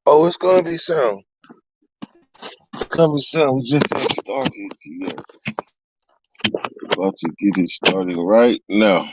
Oh, it's gonna be sound. It's gonna be sound. We just got started. Yes. About to get it started right now.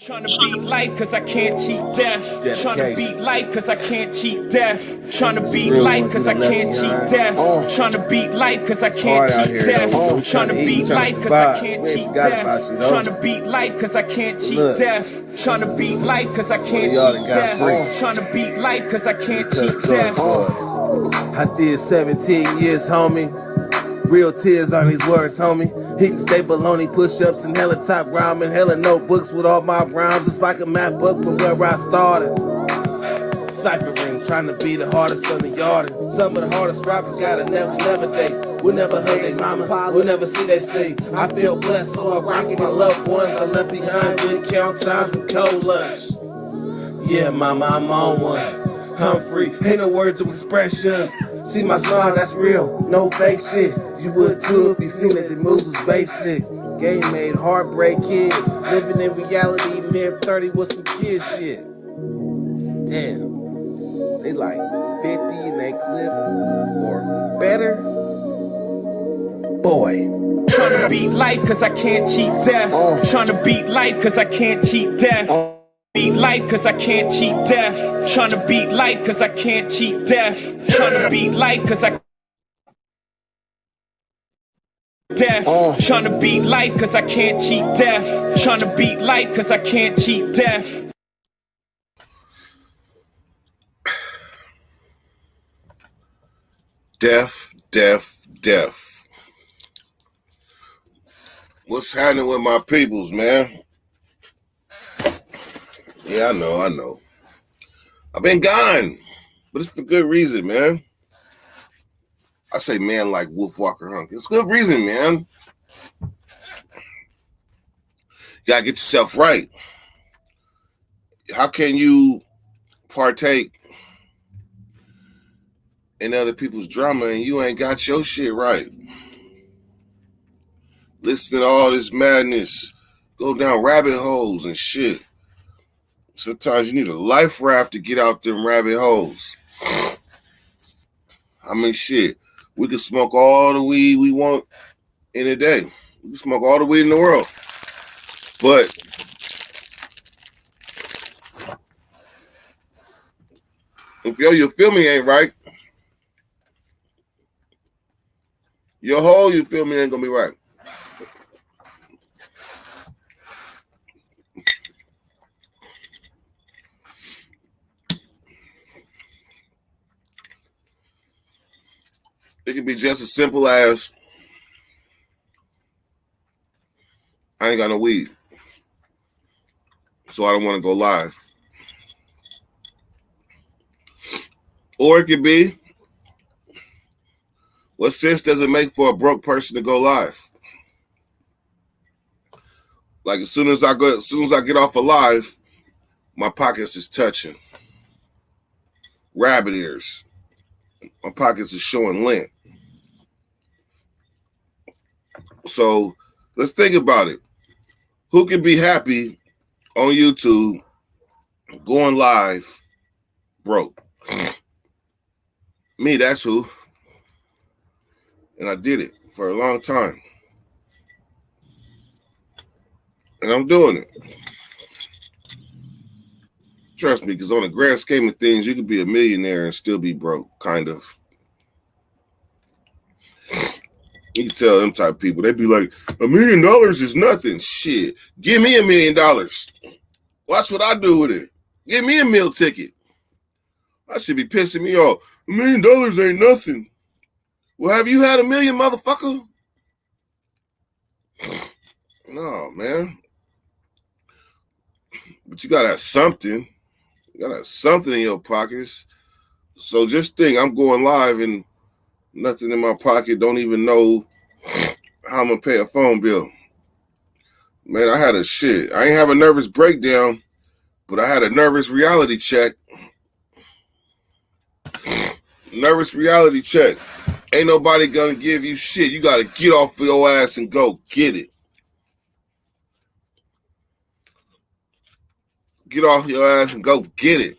Trying to beat life cause I can't cheat death. Trying to beat life cause I can't cheat death. Trying to beat life cause I can't cheat death. Trying to beat life cause I can't cheat death. Trying to beat life cause I can't cheat death. Trying to beat life cause I can't cheat death. Trying to beat life cause I can't cheat death. Trying to beat life cause I can't cheat death. I did 17 years, homie. Real tears on these words, homie. Hitting staple baloney push-ups and hella top rhyming, hella notebooks with all my rhymes. It's like a map book from where I started. Ciphering, trying to be the hardest on the yard. Some of the hardest rappers got a never day. We'll never hug their mama, we'll never see they say. I feel blessed, so I rock with my loved ones. I left behind good count times and cold lunch. Yeah, mama, I'm on one. I'm free, ain't no words of expressions. See my smile, that's real, no fake shit. You would too if you seen that the moves was basic. Game made, heartbreak kid. Living in reality, mid-30 with some kid shit. Damn, they like 50 in they clip or better. Boy. Trying to beat life cause I can't cheat death. Trying to beat life cause I can't cheat death. Beat life cause I can't cheat death. Trying to beat life cause I can't cheat death. Trying to beat life cause I death. Trying to beat life cause I can't cheat death. Trying to beat life cause I can't cheat death. Deaf. What's happening with my peoples, man? Yeah, I know. I've been gone, but it's for good reason, man. I say man like Wolf Walker Hunk. It's good reason, man. You gotta get yourself right. How can you partake in other people's drama and you ain't got your shit right? Listening to all this madness, go down rabbit holes and shit. Sometimes you need a life raft to get out them rabbit holes. I mean, shit. We can smoke all the weed we want in a day. We can smoke all the weed in the world. But if you feel me ain't right, your whole you feel me ain't gonna be right. It can be just as simple as I ain't got no weed, so I don't want to go live. Or it could be, what sense does it make for a broke person to go live? Like as soon as I get off of live, my pockets is touching. Rabbit ears. My pockets is showing lint. So let's think about it. Who can be happy on YouTube Going live, broke. Me, that's who. And I did it for a long time. And I'm doing it. Trust me, because on the grand scheme of things, you could be a millionaire and still be broke, kind of. You can tell them type of people, they'd be like, $1 million is nothing. Shit, give me $1 million. Watch what I do with it. Give me a meal ticket. I should be pissing me off. $1 million ain't nothing. Well, have you had $1 million, motherfucker? No, man. But you gotta have something. You gotta have something in your pockets. So just think, I'm going live and nothing in my pocket. Don't even know how I'm gonna pay a phone bill. Man, I had a shit. I ain't have a nervous breakdown, but I had a nervous reality check. Nervous reality check. Ain't nobody gonna give you shit. You gotta get off your ass and go get it. Get off your ass and go get it.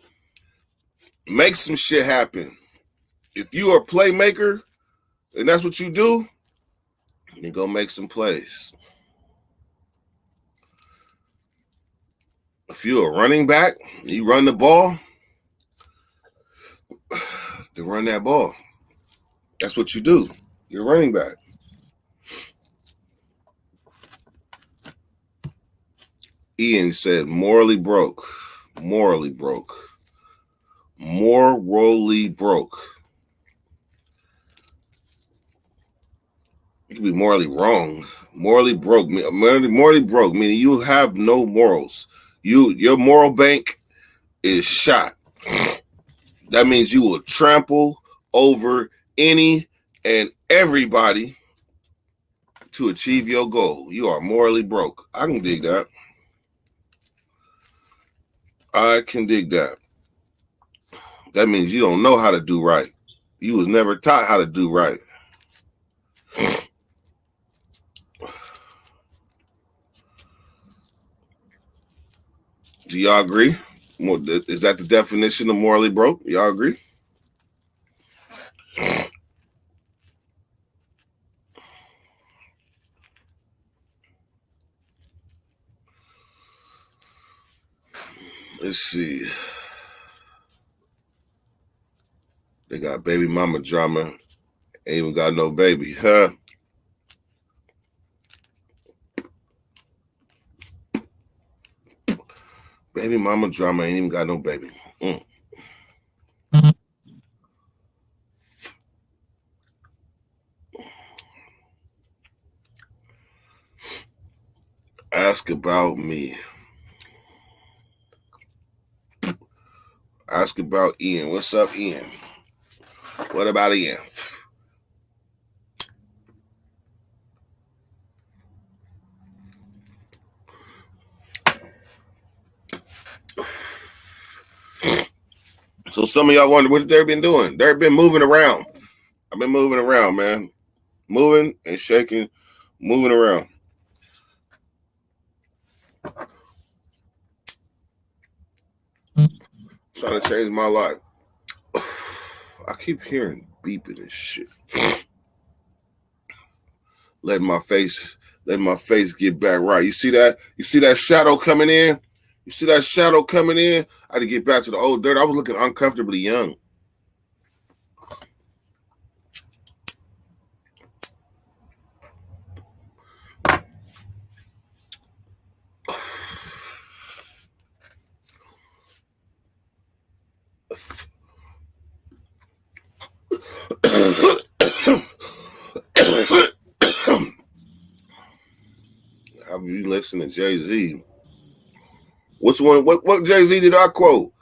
Make some shit happen. If you are a playmaker and that's what you do, then go make some plays. If you're a running back, you run the ball, then run that ball. That's what you do. You're a running back. Ian said, morally broke. Morally broke. Morally broke. You can be morally wrong. Morally broke. Morally broke, meaning you have no morals. Your moral bank is shot. That means you will trample over any and everybody to achieve your goal. You are morally broke. I can dig that. I can dig that. That means you don't know how to do right. You was never taught how to do right. Do y'all agree? Is that the definition of morally broke? Y'all agree? Let's see. They got baby mama drama. Ain't even got no baby, huh? Baby mama drama, ain't even got no baby. Ask about me. Ask about Ian. What's up, Ian? What about Ian? So some of y'all wonder what they've been doing. They've been moving around. I've been moving around, man. Moving and shaking, moving around. Trying to change my life. I keep hearing beeping and shit. Letting my face get back right. You see that? You see that shadow coming in? You see that shadow coming in? I had to get back to the old dirt. I was looking uncomfortably young. Have you listened to Jay-Z? Which one? What Jay-Z did I quote?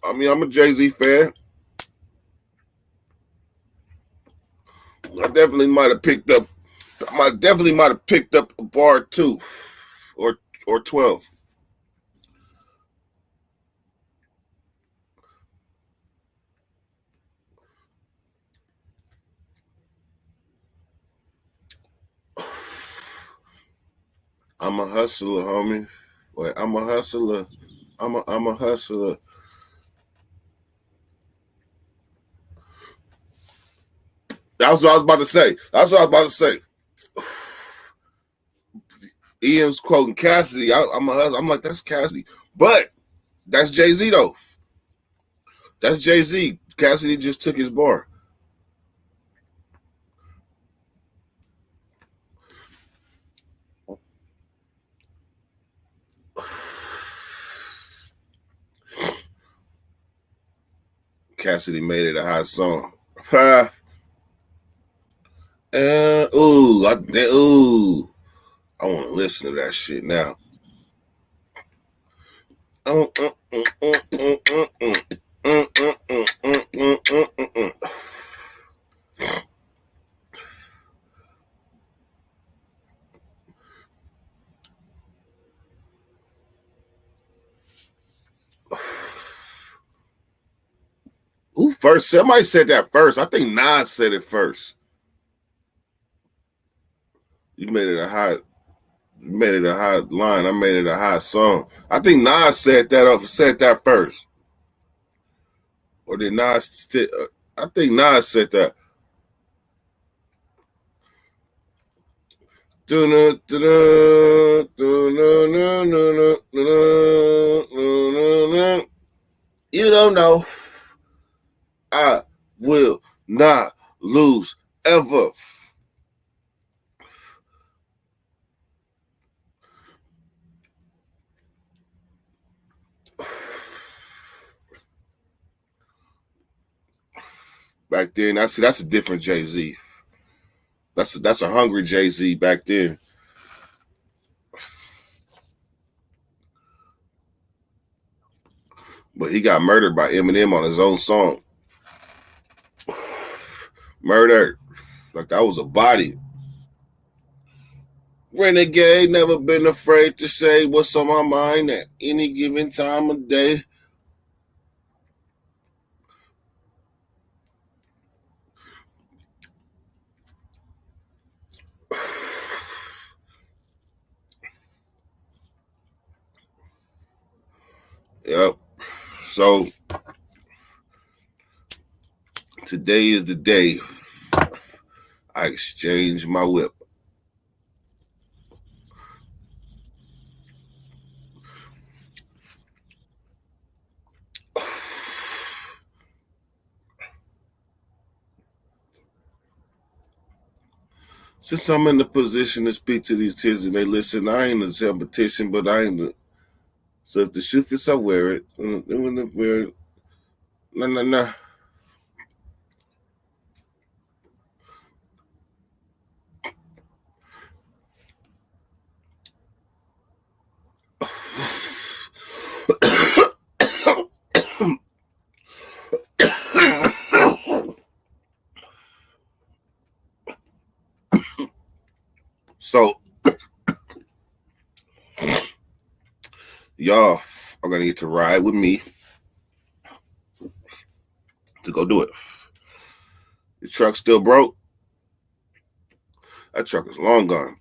I mean, I'm a Jay-Z fan. I definitely might have picked up a bar 2 or 12. I'm a hustler, homie. Like, I'm a hustler. I'm a hustler. That's what I was about to say. That's what I was about to say. Ian's quoting Cassidy. I'm a hustler. I'm like, that's Cassidy. But that's Jay-Z, though. That's Jay-Z. Cassidy just took his bar. Cassidy made it a hot song. Ooh, I want to listen to that shit now. Who first? Somebody said that first. I think Nas said it first. You made it a hot line. I made it a hot song. I think Nas said that first. Or did Nas I think Nas said that. You don't know. I will not lose ever. Back then, that's a different Jay-Z. That's a hungry Jay-Z back then. But he got murdered by Eminem on his own song. Murdered. Like that was a body. Renegade, never been afraid to say what's on my mind at any given time of day. Yep. So today is the day I exchange my whip. Since I'm in the position to speak to these kids and they listen, I ain't a competition, but I ain't the. So if the shoe fits, I wear it. Nah. So, y'all are going to get to ride with me to go do it. The truck still broke. That truck is long gone.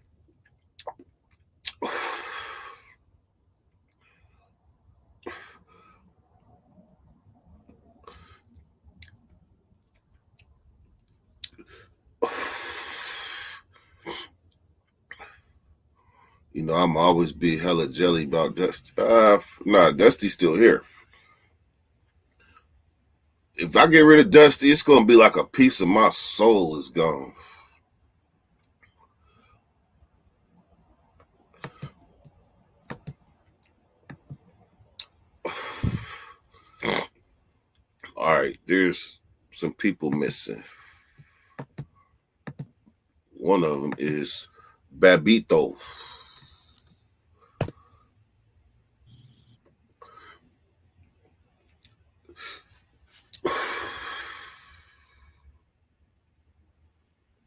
You know, I'm always be hella jelly about Dusty. Dusty's still here. If I get rid of Dusty, it's going to be like a piece of my soul is gone. All right, there's some people missing. One of them is Babito.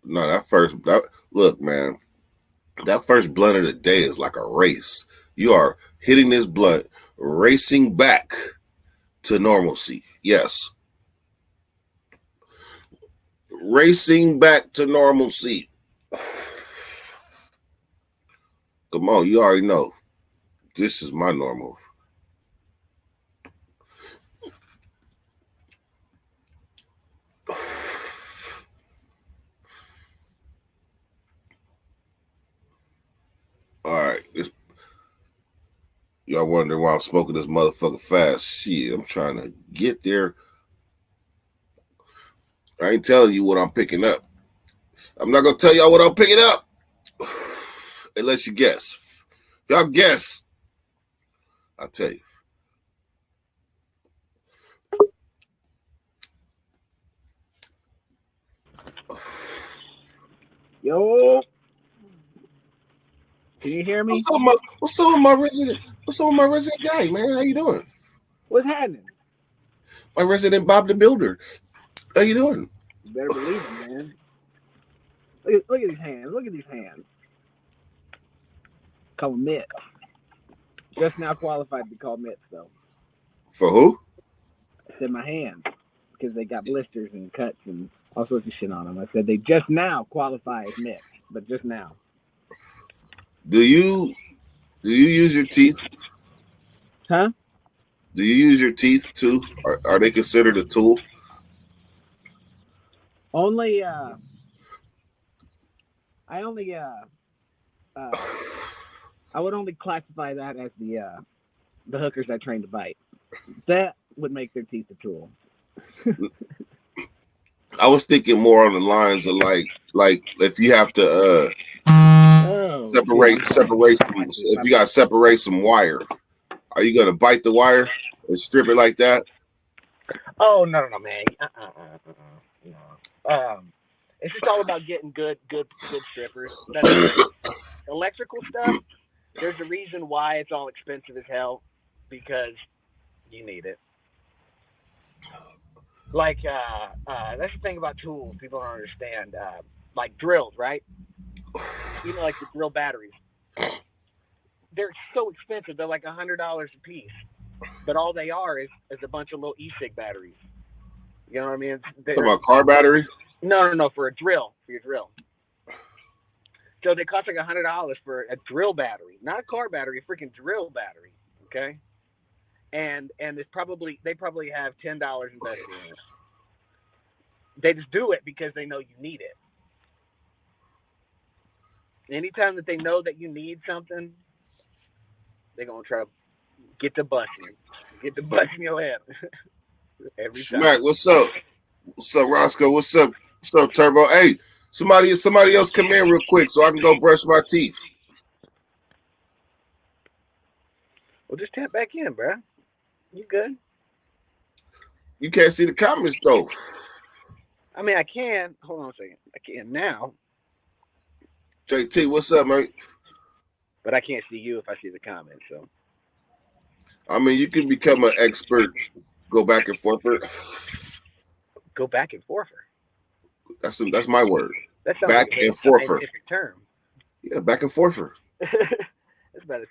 No, look, man, that first blunt of the day is like a race. You are hitting this blunt, racing back to normalcy. Yes. Racing back to normalcy. Come on, you already know. This is my normal. All right. Y'all wondering why I'm smoking this motherfucker fast. Shit, I'm trying to get there. I ain't telling you what I'm picking up. I'm not going to tell y'all what I'm picking up unless you guess. If y'all guess, I'll tell you. Yo. Can you hear me? What's up with my resident guy, man? How you doing? What's happening? My resident Bob the Builder. How you doing? You better believe it, man. Look at these hands. Look at these hands. Call them mitts. Just now qualified to be called mitts, though. For who? I said my hands because they got blisters and cuts and all sorts of shit on them. I said they just now qualify as mitts, but just now. Do you use your teeth? Huh? Do you use your teeth too? Are they considered a tool? Only I would only classify that as the hookers I train to bite. That would make their teeth a tool. I was thinking more on the lines of like if you have to separate some, if you got to separate some wire, are you gonna bite the wire and strip it like that? Oh no, man. No. It's just all about getting good strippers. Electrical stuff, there's a reason why it's all expensive as hell, because you need it. Like that's the thing about tools people don't understand. Like drills, right? You know, like the drill batteries. They're so expensive. They're like $100 a piece. But all they are is a bunch of little e-cig batteries. You know what I mean? Talking about car battery? No, for a drill. For your drill. So they cost like $100 for a drill battery. Not a car battery, a freaking drill battery. Okay? And they probably have $10 invested in it. They just do it because they know you need it. Anytime that they know that you need something, they're gonna try to get to busting your head every time. Smack, what's up? What's up, Roscoe? What's up, Turbo? Hey, somebody else come in real quick so I can go brush my teeth. Well, just tap back in, bro. You good? You can't see the comments though. I mean, I can. Hold on a second. I can now. JT, what's up, mate? But I can't see you if I see the comments. So, I mean, you can become an expert. Go back and forth. Go back and forth. That's my word. That sounds back like and forth. Scientific term. Yeah, back and forth. It's better,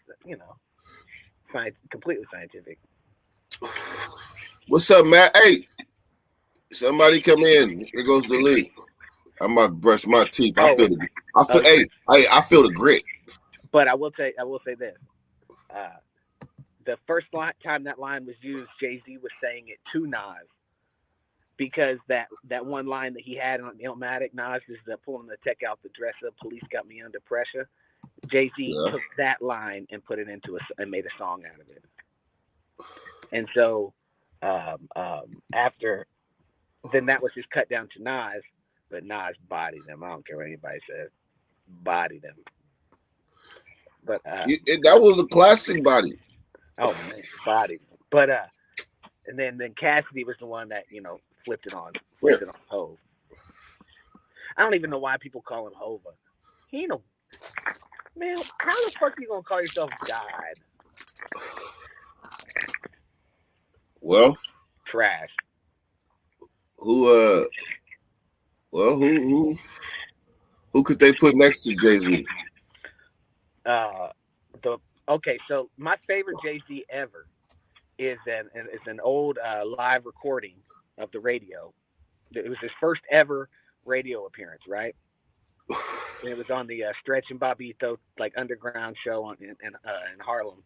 completely scientific. What's up, Matt? Hey, somebody come in. Here goes the link. I'm about to brush my teeth. I feel the grit. But I will say this. The first time that line was used, Jay-Z was saying it to Nas, because that one line that he had on Illmatic, Nas is pulling the tech out the dresser, police got me under pressure. Jay-Z took that line and put it into and made a song out of it. And so after, then that was just cut down to Nas, but Nas bodied him. I don't care what anybody says. Bodied him. But that was a classic body. Oh man, bodied him. But and then Cassidy was the one that flipped it on Hov. I don't even know why people call him Hova. He ain't no man. How the fuck are you gonna call yourself God? Well, trash. Who could they put next to Jay-Z? Okay, so my favorite Jay-Z ever is an old live recording of the radio. It was his first ever radio appearance, right? And it was on the Stretch and Bobbito underground show in Harlem,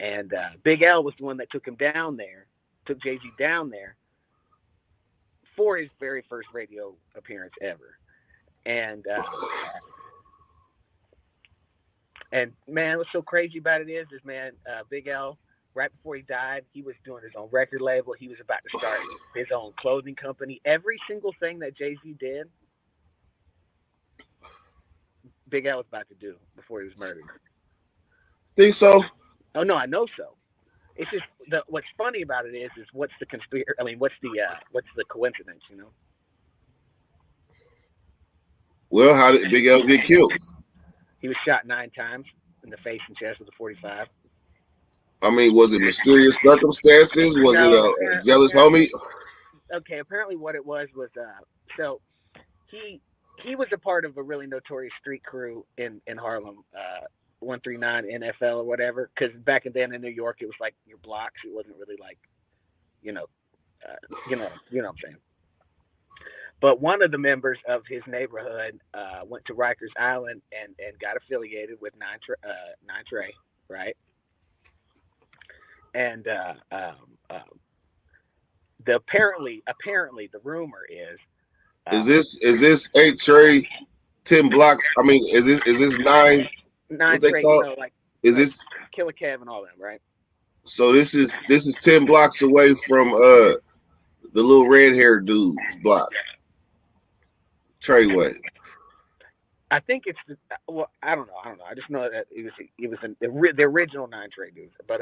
And Big L was the one that took Jay-Z down there for his very first radio appearance ever. And man, what's so crazy about it is man, Big L, right before he died, he was doing his own record label. He was about to start his own clothing company. Every single thing that Jay-Z did, Big L was about to do before he was murdered. Think so? Oh no, I know so. It's just what's funny about it is what's the conspiracy? I mean, what's the coincidence? You know. Well, how did Big L get killed? He was shot 9 times in the face and chest with a .45. I mean, was it mysterious circumstances? Was it a jealous homie? Okay, apparently what it was so he was a part of a really notorious street crew in Harlem, 139 NFL or whatever. Because back then in New York, it was like your blocks. It wasn't really like, you know what I'm saying. But one of the members of his neighborhood went to Rikers Island and got affiliated with Nine Trey, right? And apparently the rumor is this 8 Trey, 10 blocks? I mean, is this 9? 9 Trey, is this Killer Kev and all them, right? So this is 10 blocks away from the little red haired dude's block. Treyway. I think it's I don't know. I just know that it was the original 9 Trey dudes. But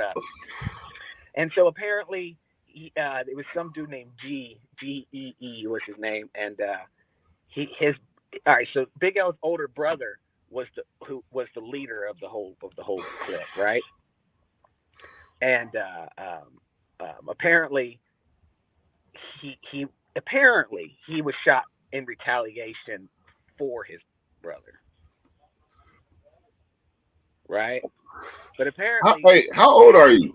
and so apparently it was some dude named G-E-E was his name, and all right. So Big L's older brother was the leader of the whole clique, right? And apparently he was shot in retaliation for his brother, right? But apparently, how old are you?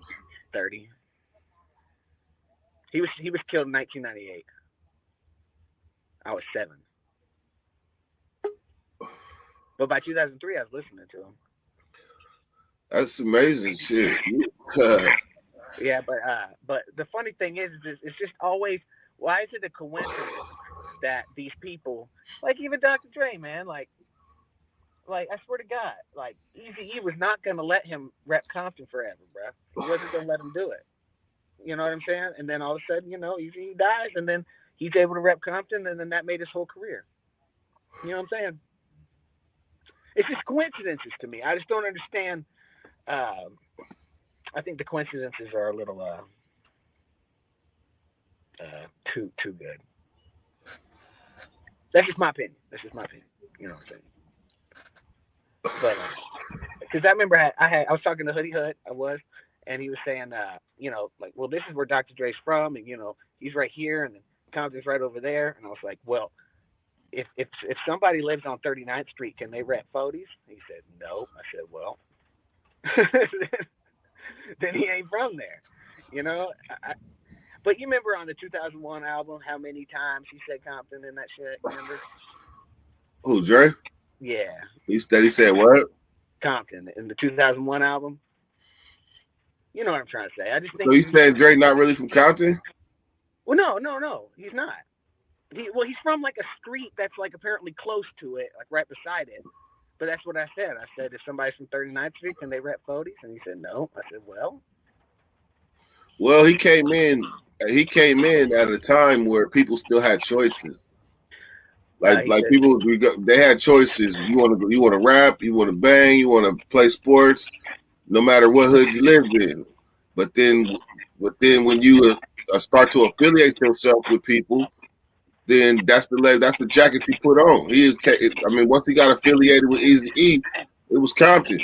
30. He was killed in 1998. I was 7. But by 2003, I was listening to him. That's amazing shit. Yeah, but the funny thing is it's just always, why is it a coincidence that these people, like even Dr. Dre, man, like I swear to God, like Eazy-E was not gonna let him rep Compton forever, bro. He wasn't gonna let him do it. You know what I'm saying? And then all of a sudden, Eazy-E dies, and then he's able to rep Compton, and then that made his whole career. You know what I'm saying? It's just coincidences to me. I just don't understand. I think the coincidences are a little too good. That's just my opinion. You know what I'm saying? But because I remember I was talking to Hoodie Hood, and he was saying, like, well, this is where Dr. Dre's from, and he's right here, and Compton's right over there, and I was like, well, if somebody lives on 39th Street, can they rep Fodes? He said no. I said, well, then he ain't from there, But you remember on the 2001 album how many times he said Compton in that shit? Remember? Who, Dre? Yeah. He said what? Compton in the 2001 album. You know what I'm trying to say. I just think. So you saying Dre not really from Compton? Well, no, he's not. He's from like a street that's like apparently close to it, like right beside it. But that's what I said. I said, if somebody's from 39th Street, can they rep Fodes? And he said no. I said, well, he came in at a time where people still had choices. Like people, they had choices. You want to rap, you want to bang, you want to play sports, no matter what hood you lived in. But then when you start to affiliate yourself with people, then that's the jacket you put on. Once he got affiliated with Eazy-E, it was Compton,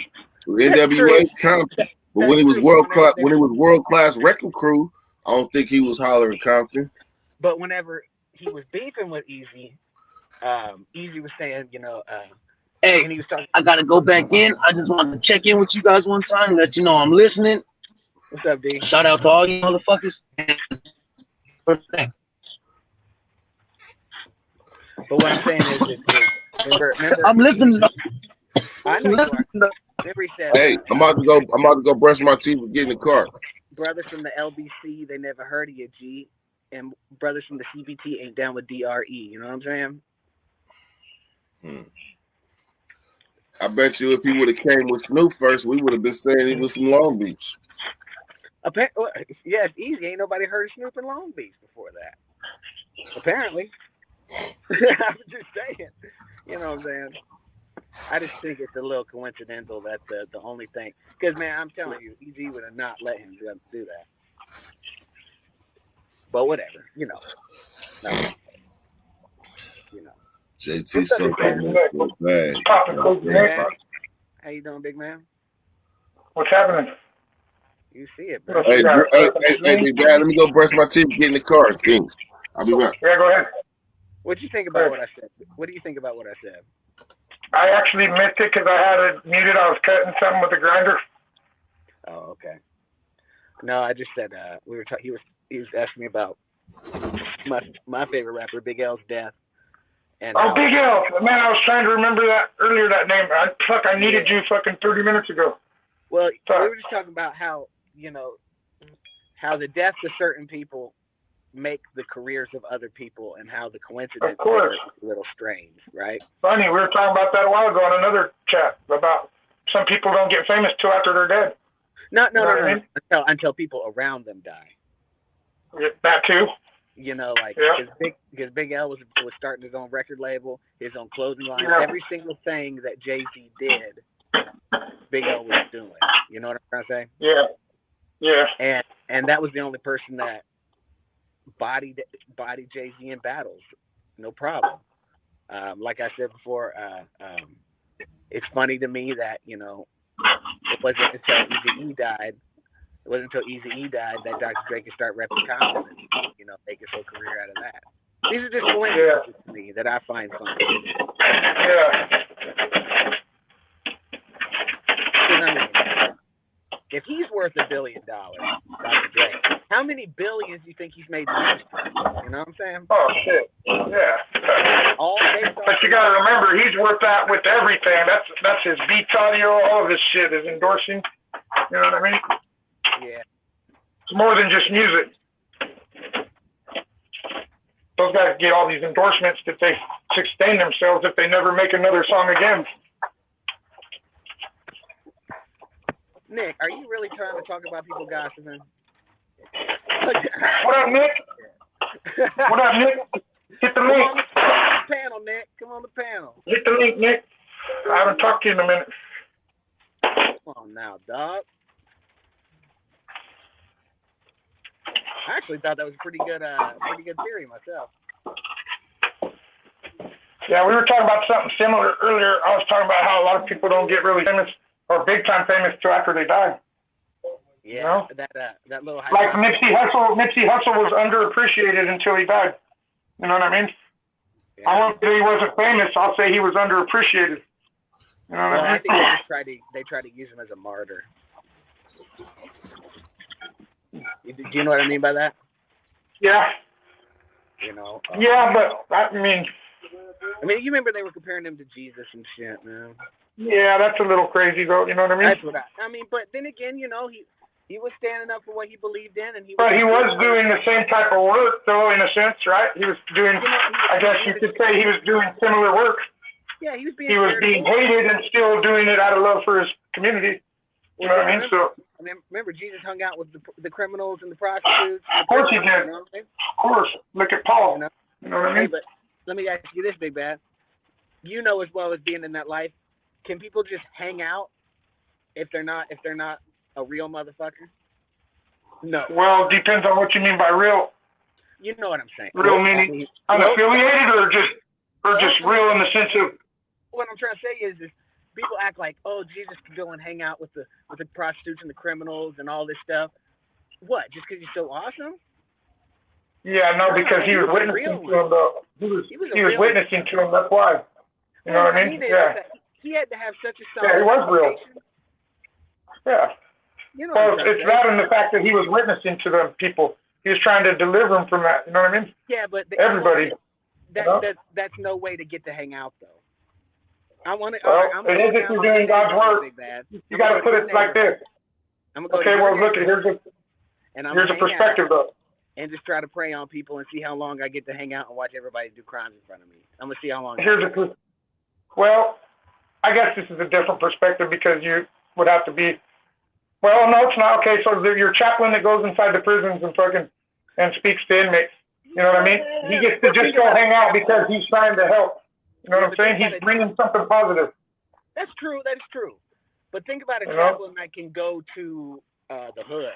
NWA Compton. But when it was world class record crew, I don't think he was hollering Compton. But whenever he was beefing with Eazy, Eazy was saying, hey, and he was talking, I gotta go back in. I just wanted to check in with you guys one time, let you know I'm listening. What's up, D? Shout out to all you motherfuckers. But what I'm saying is remember I'm listening. I know you are. Remember he said, Hey, I'm about to go brush my teeth and get in the car. brothers from the LBC, they never heard of you, G. And brothers from the CBT ain't down with DRE. You know what I'm saying? I bet you if he would have came with Snoop first, we would have been saying he was from Long Beach. Yeah, it's easy. Ain't nobody heard of Snoop in Long Beach before that. Apparently. I'm just saying. You know what I'm saying? I just think it's a little coincidental that the only thing. Because, man, I'm telling you, EG would have not let him do that. But whatever. You know. No. You know. JT so bad. How you doing, big man? What's happening? You see it, bro. Hey, big man, let me go brush my teeth and get in the car, Kings. I'll be back. Yeah, go ahead. What you think about what I said? What do you think about what I said? I actually missed it because I had it muted. I was cutting something with the grinder. Oh, okay. No, I just said we were he was asking me about my favorite rapper, Big L's death. And Big L, man! I was trying to remember that earlier. That name. I needed you fucking 30 minutes ago. Well, we were just talking about how how the deaths of certain people make the careers of other people, and how the coincidence is a little strange, right? Funny, we were talking about that a while ago on another chat about some people don't get famous till after they're dead. No. Until people around them die. Yeah, that too. You know, like because Big L was starting his own record label, his own clothing line. Yeah. Every single thing that Jay-Z did, Big L was doing. You know what I'm trying to say? Yeah. Yeah. And that was the only person that bodied Jay-Z in battles, no problem. Like I said before, it's funny to me that it wasn't until Eazy-E died. It wasn't until Eazy-E died that Dr. Dre could start repping Compton and make his whole career out of that. These are just coincidences to me that I find funny. Yeah. If he's worth $1 billion, Dr. Dre, how many billions do you think he's made in the industry? You know what I'm saying? Oh shit. Yeah. But you gotta remember, he's worth that with everything. That's his beats audio, all of his shit is endorsing. You know what I mean? Yeah. It's more than just music. Those guys get all these endorsements that they sustain themselves if they never make another song again. Nick, are you really trying to talk about people gossiping? What up, Nick? What up, Nick? Hit the link. Come on the panel, Nick. Come on the panel. Hit the link, Nick. I haven't talked to you in a minute. Come on now, dog. I actually thought that was a pretty good theory myself. Yeah, we were talking about something similar earlier. I was talking about how a lot of people don't get really famous or big time famous till after they die. Yeah, you know? that little like Nipsey Hussle. Nipsey Hussle was underappreciated until he died. You know what I mean? Yeah. I won't say he wasn't famous. I'll say he was underappreciated. You know what I mean? I think they tried to use him as a martyr. Do you know what I mean by that? Yeah. Yeah, but I mean, you remember they were comparing him to Jesus and shit, man. Yeah, that's a little crazy, though. You know what I mean? That's what I mean. But then again, he was standing up for what he believed in, and he was doing the same type of work, though, in a sense, right? He was doing. I guess you could say he was doing similar work. Yeah, he was being hated and still doing it out of love for his community. You know what I mean? Remember, Jesus hung out with the criminals and the prostitutes. Of course he did. Of course. Look at Paul. You know what I mean? But let me ask you this, Big Bad. You know as well as being in that life, can people just hang out if they're not a real motherfucker? No. Well, depends on what you mean by real. You know what I'm saying. Real meaning unaffiliated or just real in the sense of. What I'm trying to say is people act like, oh, Jesus could go and hang out with the prostitutes and the criminals and all this stuff. What? Just because he's so awesome? Yeah, no, because he was witnessing to him, though. He was witnessing to him. That's why. You know what I mean? Yeah. He had to have such a solid. Yeah, he was real. Yeah. Well, it's that and the fact that he was witnessing to the people. He was trying to deliver them from that. You know what I mean? Yeah, but everybody. That's no way to get to hang out, though. I want to. Well, it is if you're doing God's work. You got to put it like this. Okay, well, look, here's a perspective, though. And just try to prey on people and see how long I get to hang out and watch everybody do crimes in front of me. I'm gonna see how long. Well, I guess this is a different perspective because you would have to be. Well, no, it's not. Okay, so your chaplain that goes inside the prisons and speaks to inmates. You know what I mean? He gets to just go hang out because he's trying to help. You know what I'm saying? He's bringing something positive. That's true. That is true. But think about a chaplain that can go to the hood.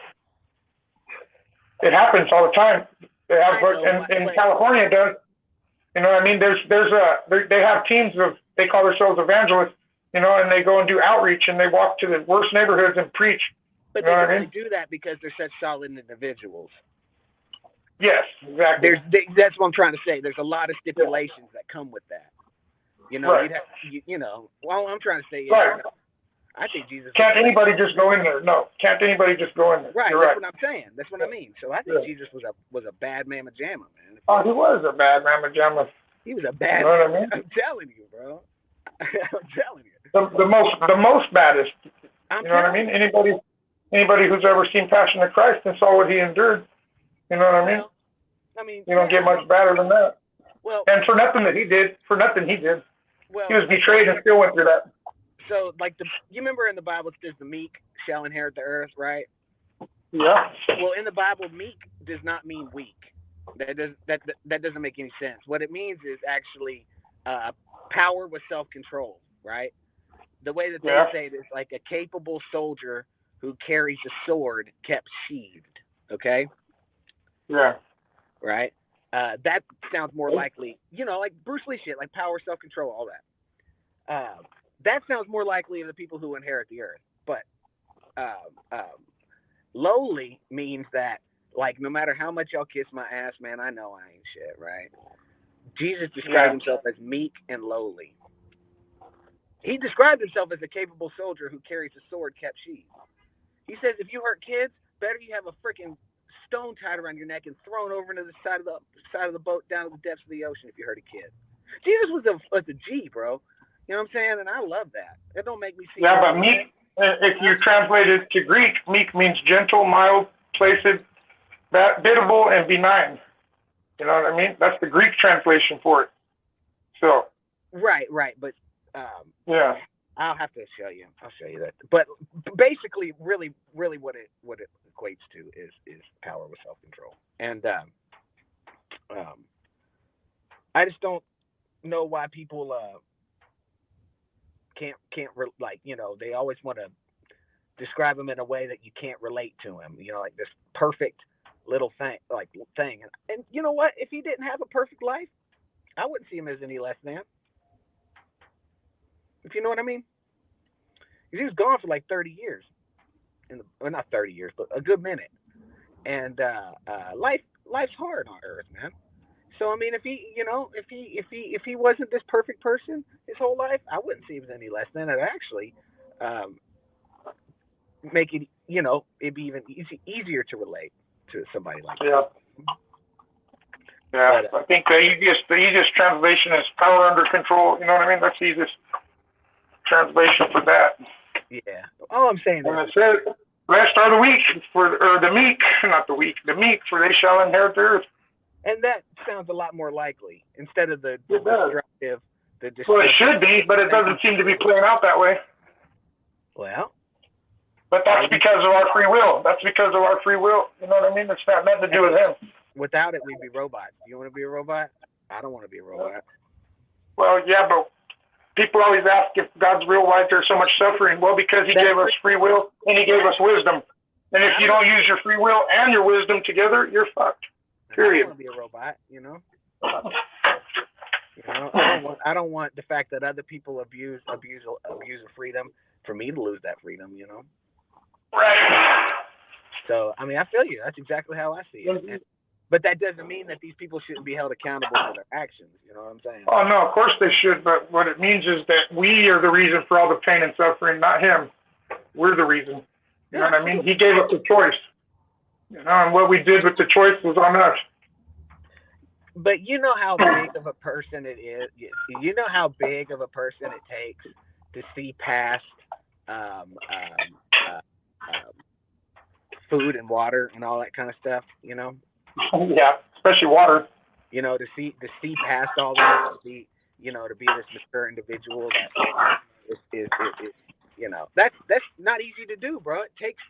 It happens all the time. They have, in California, it does. You know what I mean? They have teams they call themselves evangelists, you know, and they go and do outreach and they walk to the worst neighborhoods and preach. But they only do that because they're such solid individuals. Yes, exactly. That's what I'm trying to say. There's a lot of stipulations that come with that. You know, right. Well, I'm trying to say, right. I think Jesus. Can't anybody just go in there? No, can't anybody just go in there? Right, that's what I'm saying. That's what I mean. So I think Jesus was a bad mamma jamma, man. Oh, he was a bad mamma jamma. He was a bad. You know what I mean? I'm telling you, bro. I'm telling you. The most baddest. You know what I mean? Anybody who's ever seen Passion of Christ and saw what he endured. You know what I mean? You don't get much better than that. Well, and for nothing he did. Well, he was betrayed and still went through that. So, like you remember in the Bible it says the meek shall inherit the earth, right? Yeah. Well, in the Bible, meek does not mean weak. That doesn't make any sense. What it means is actually power with self-control, right? The way that they say it is like a capable soldier who carries a sword kept sheathed. Okay. Yeah. Right. That sounds more likely, you know, like Bruce Lee shit, like power, self-control, all that. That sounds more likely of the people who inherit the earth. But lowly means that, like, no matter how much y'all kiss my ass, man, I know I ain't shit, right? Jesus described himself as meek and lowly. He described himself as a capable soldier who carries a sword kept sheathed. He says, if you hurt kids, better you have a freaking stone tied around your neck and thrown over into the side of the boat down to the depths of the ocean if you hurt a kid. Jesus was a G, bro. You know what I'm saying? And I love that. It don't make me see. Yeah, but meek, if you translate it to Greek, meek means gentle, mild, placid, biddable, and benign. You know what I mean? That's the Greek translation for it. So. Right. But. Yeah. I'll have to show you. I'll show you that. But basically, really what it equates to is power with self-control. And I just don't know why people can't like, you know, they always want to describe him in a way that you can't relate to him. You know, like this perfect little thing. And you know what? If he didn't have a perfect life, I wouldn't see him as any less than. If you know what I mean? He was gone for like 30 years. Well, not 30 years, but a good minute. And life's hard on earth, man. So I mean, if he wasn't this perfect person his whole life, I wouldn't see him as any less than. It actually make it, you know, it'd be even easier to relate to somebody like that. Yeah, but, I think the easiest translation is power under control. You know what I mean? That's the easiest translation for that. Yeah. All I'm saying is, it says, blessed are the weak, the meek, not the weak, the meek, for they shall inherit the earth. And that sounds a lot more likely instead of the destructive. Well, it should be, but it doesn't seem to be playing out that way. Well. But that's because of our free will. You know what I mean? It's not nothing to do with him. Without it, we'd be robots. You want to be a robot? I don't want to be a robot. Well, yeah, but people always ask if God's real, why there's so much suffering. Well, because he gave us free will and he gave us wisdom. And if you don't use your free will and your wisdom together, you're fucked. Period. I don't want to be a robot, you know? I don't want the fact that other people abuse of freedom for me to lose that freedom, you know? Right. So, I mean, I feel you. That's exactly how I see it. But that doesn't mean that these people shouldn't be held accountable for their actions. You know what I'm saying? Oh, no, of course they should. But what it means is that we are the reason for all the pain and suffering, not him. We're the reason. You know what I mean? He gave us a choice. You know, and what we did with the choice was on us. But you know how big of a person it is. You know how big of a person it takes to see past um, um, food and water and all that kind of stuff. Yeah, especially water. To see past all that, to be this mature individual that is that's not easy to do, bro. It takes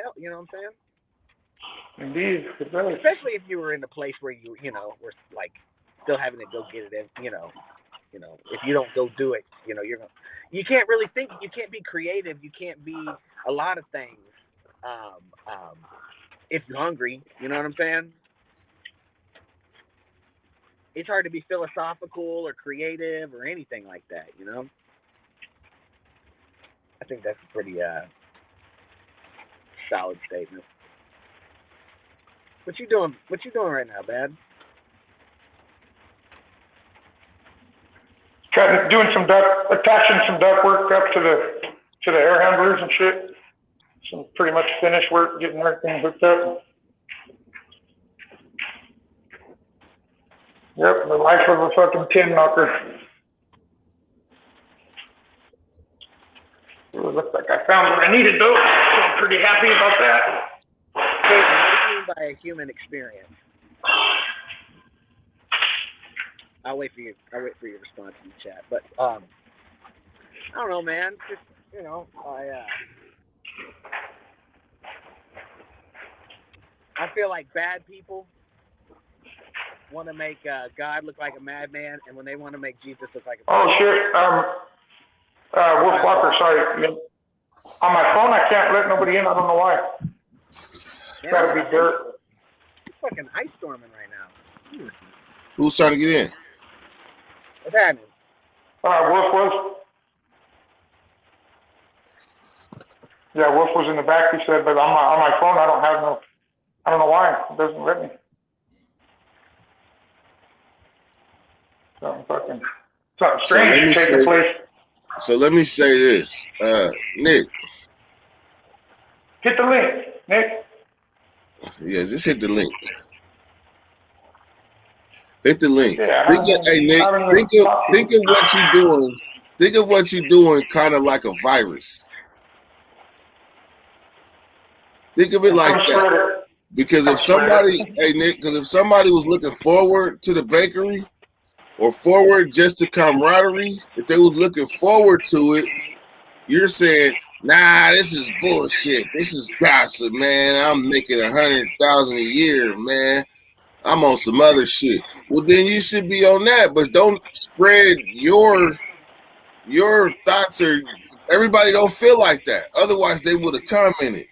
help. You know what I'm saying? Indeed, it does. Especially if you were in a place where you were like still having to go get it. If you don't go do it, you can't really think. You can't be creative. You can't be a lot of things. If you're hungry, you know what I'm saying? It's hard to be philosophical or creative or anything like that, I think that's a pretty solid statement. What you doing right now, Bad? Doing attaching some duct work up to the air handlers and shit. Some pretty much finished work, getting everything hooked up. Yep, the life of a fucking tin knocker. It looks like I found what I needed though, so I'm pretty happy about that. What do you mean by a human experience? I'll wait for your response in the chat. But I don't know, man. Just I feel like bad people want to make God look like a madman, and when they want to make Jesus look like a oh shit. Wolf Walker, sorry. On my phone, I can't let nobody in. I don't know why. It's gotta be dirt. It's fucking ice storming right now. Who's trying to get in? What's happening? Wolf was. Yeah, Wolf was in the back. He said, but on my phone, I don't know why it doesn't let me. Something strange taking place. So let me say this, Nick. Hit the link, Nick. Yeah, just hit the link. Hit the link. Yeah, hey Nick, think of what you're doing. Think of what you're doing, kind of like a virus. Think of it like that. Because if somebody, hey Nick, if somebody was looking forward to the bakery, or forward just to camaraderie, if they was looking forward to it, you're saying, nah, this is bullshit. This is gossip, man. I'm making 100,000 a year, man. I'm on some other shit. Well, then you should be on that, but don't spread your thoughts, or everybody don't feel like that. Otherwise, they would have commented.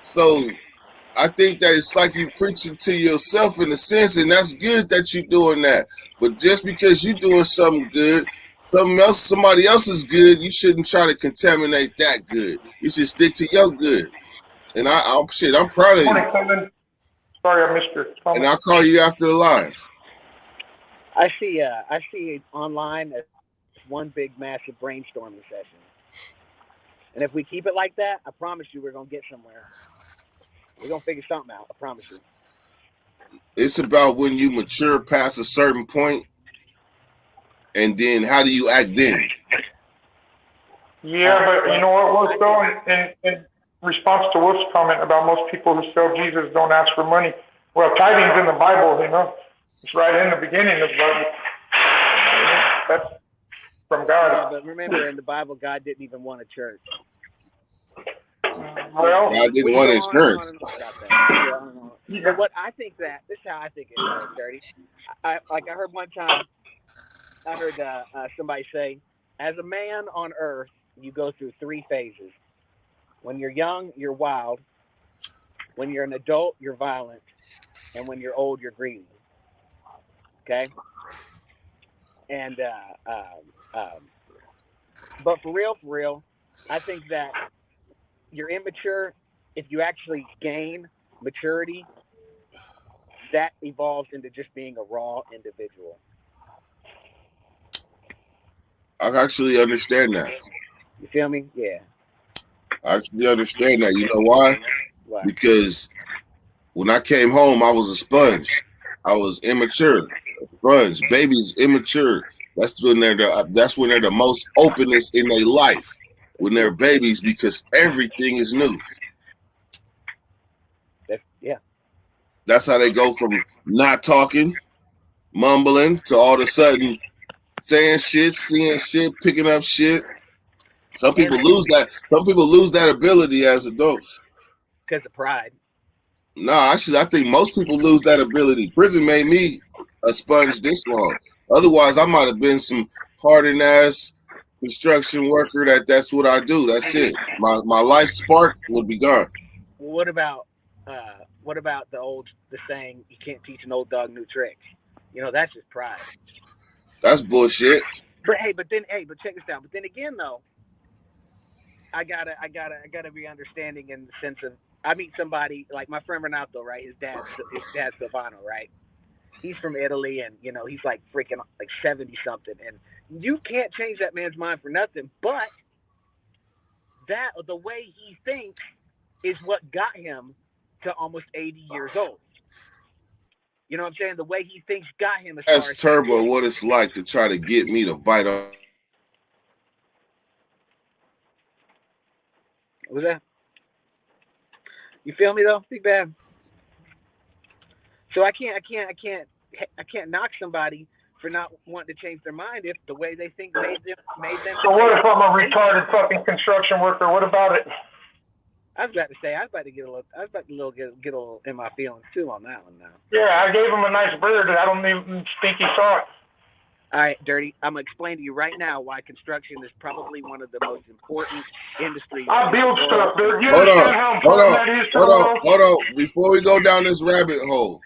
So I think that it's like you preaching to yourself in a sense, and that's good that you're doing that. But just because you're doing something good, somebody else is good, you shouldn't try to contaminate that good. You should stick to your good. And I'm proud of you. Sorry, I missed your comment. And I'll call you after the live. I see online as one big massive brainstorming session. And if we keep it like that, I promise you we're gonna get somewhere. We're gonna figure something out, I promise you. It's about when you mature past a certain point, and then how do you act then? Yeah, but you know what, Wolf, though, in response to Wolf's comment about most people who sell Jesus don't ask for money. Well, tithing's in the Bible, It's right in the beginning of the Bible. That's from God. Yeah, but remember, in the Bible, God didn't even want a church. Well, God didn't want insurance. But what I think this is how I think it is, Dirty. I heard one time, somebody say, as a man on earth, you go through 3 phases. When you're young, you're wild. When you're an adult, you're violent. And when you're old, you're greedy. Okay? And, but for real, I think that you're immature. If you actually gain maturity, that evolves into just being a raw individual. I actually understand that. You feel me? Yeah. I actually understand that. You know why? Why? Because when I came home, I was a sponge. I was immature. sponge. Babies immature. That's when they're the most openness in their life when they're babies because everything is new. Yeah. That's how they go from not talking, mumbling to all of a sudden saying shit, seeing shit, picking up shit. Some people lose that. Some people lose that ability as adults because of pride. No, actually, I think most people lose that ability. Prison made me a sponge this long. Otherwise, I might have been some hardened ass construction worker. That's what I do. That's it. My life spark would be gone. What about the saying, you can't teach an old dog new tricks? You know, that's just pride. That's bullshit. But check this out. But then again, though, I gotta be understanding in the sense of, I meet somebody like my friend Renato, right? His dad's Silvano, right? He's from Italy, and you know he's like freaking like 70 something, and you can't change that man's mind for nothing. But the way he thinks is what got him to almost 80 years old. You know what I'm saying? The way he thinks got him. That's Turbo. What it's like to try to get me to bite on. What was that? You feel me though, Big Bad? So I can't knock somebody for not wanting to change their mind if the way they think made them. So what if I'm a retarded fucking construction worker? What about it? I was about to get a little in my feelings too on that one now. Yeah, I gave him a nice bird. I don't even think he saw it. All right, Dirty. I'm gonna explain to you right now why construction is probably one of the most important industries. I build stuff, dude. You Hold understand how important that is to the world? Hold on. Before we go down this rabbit hole,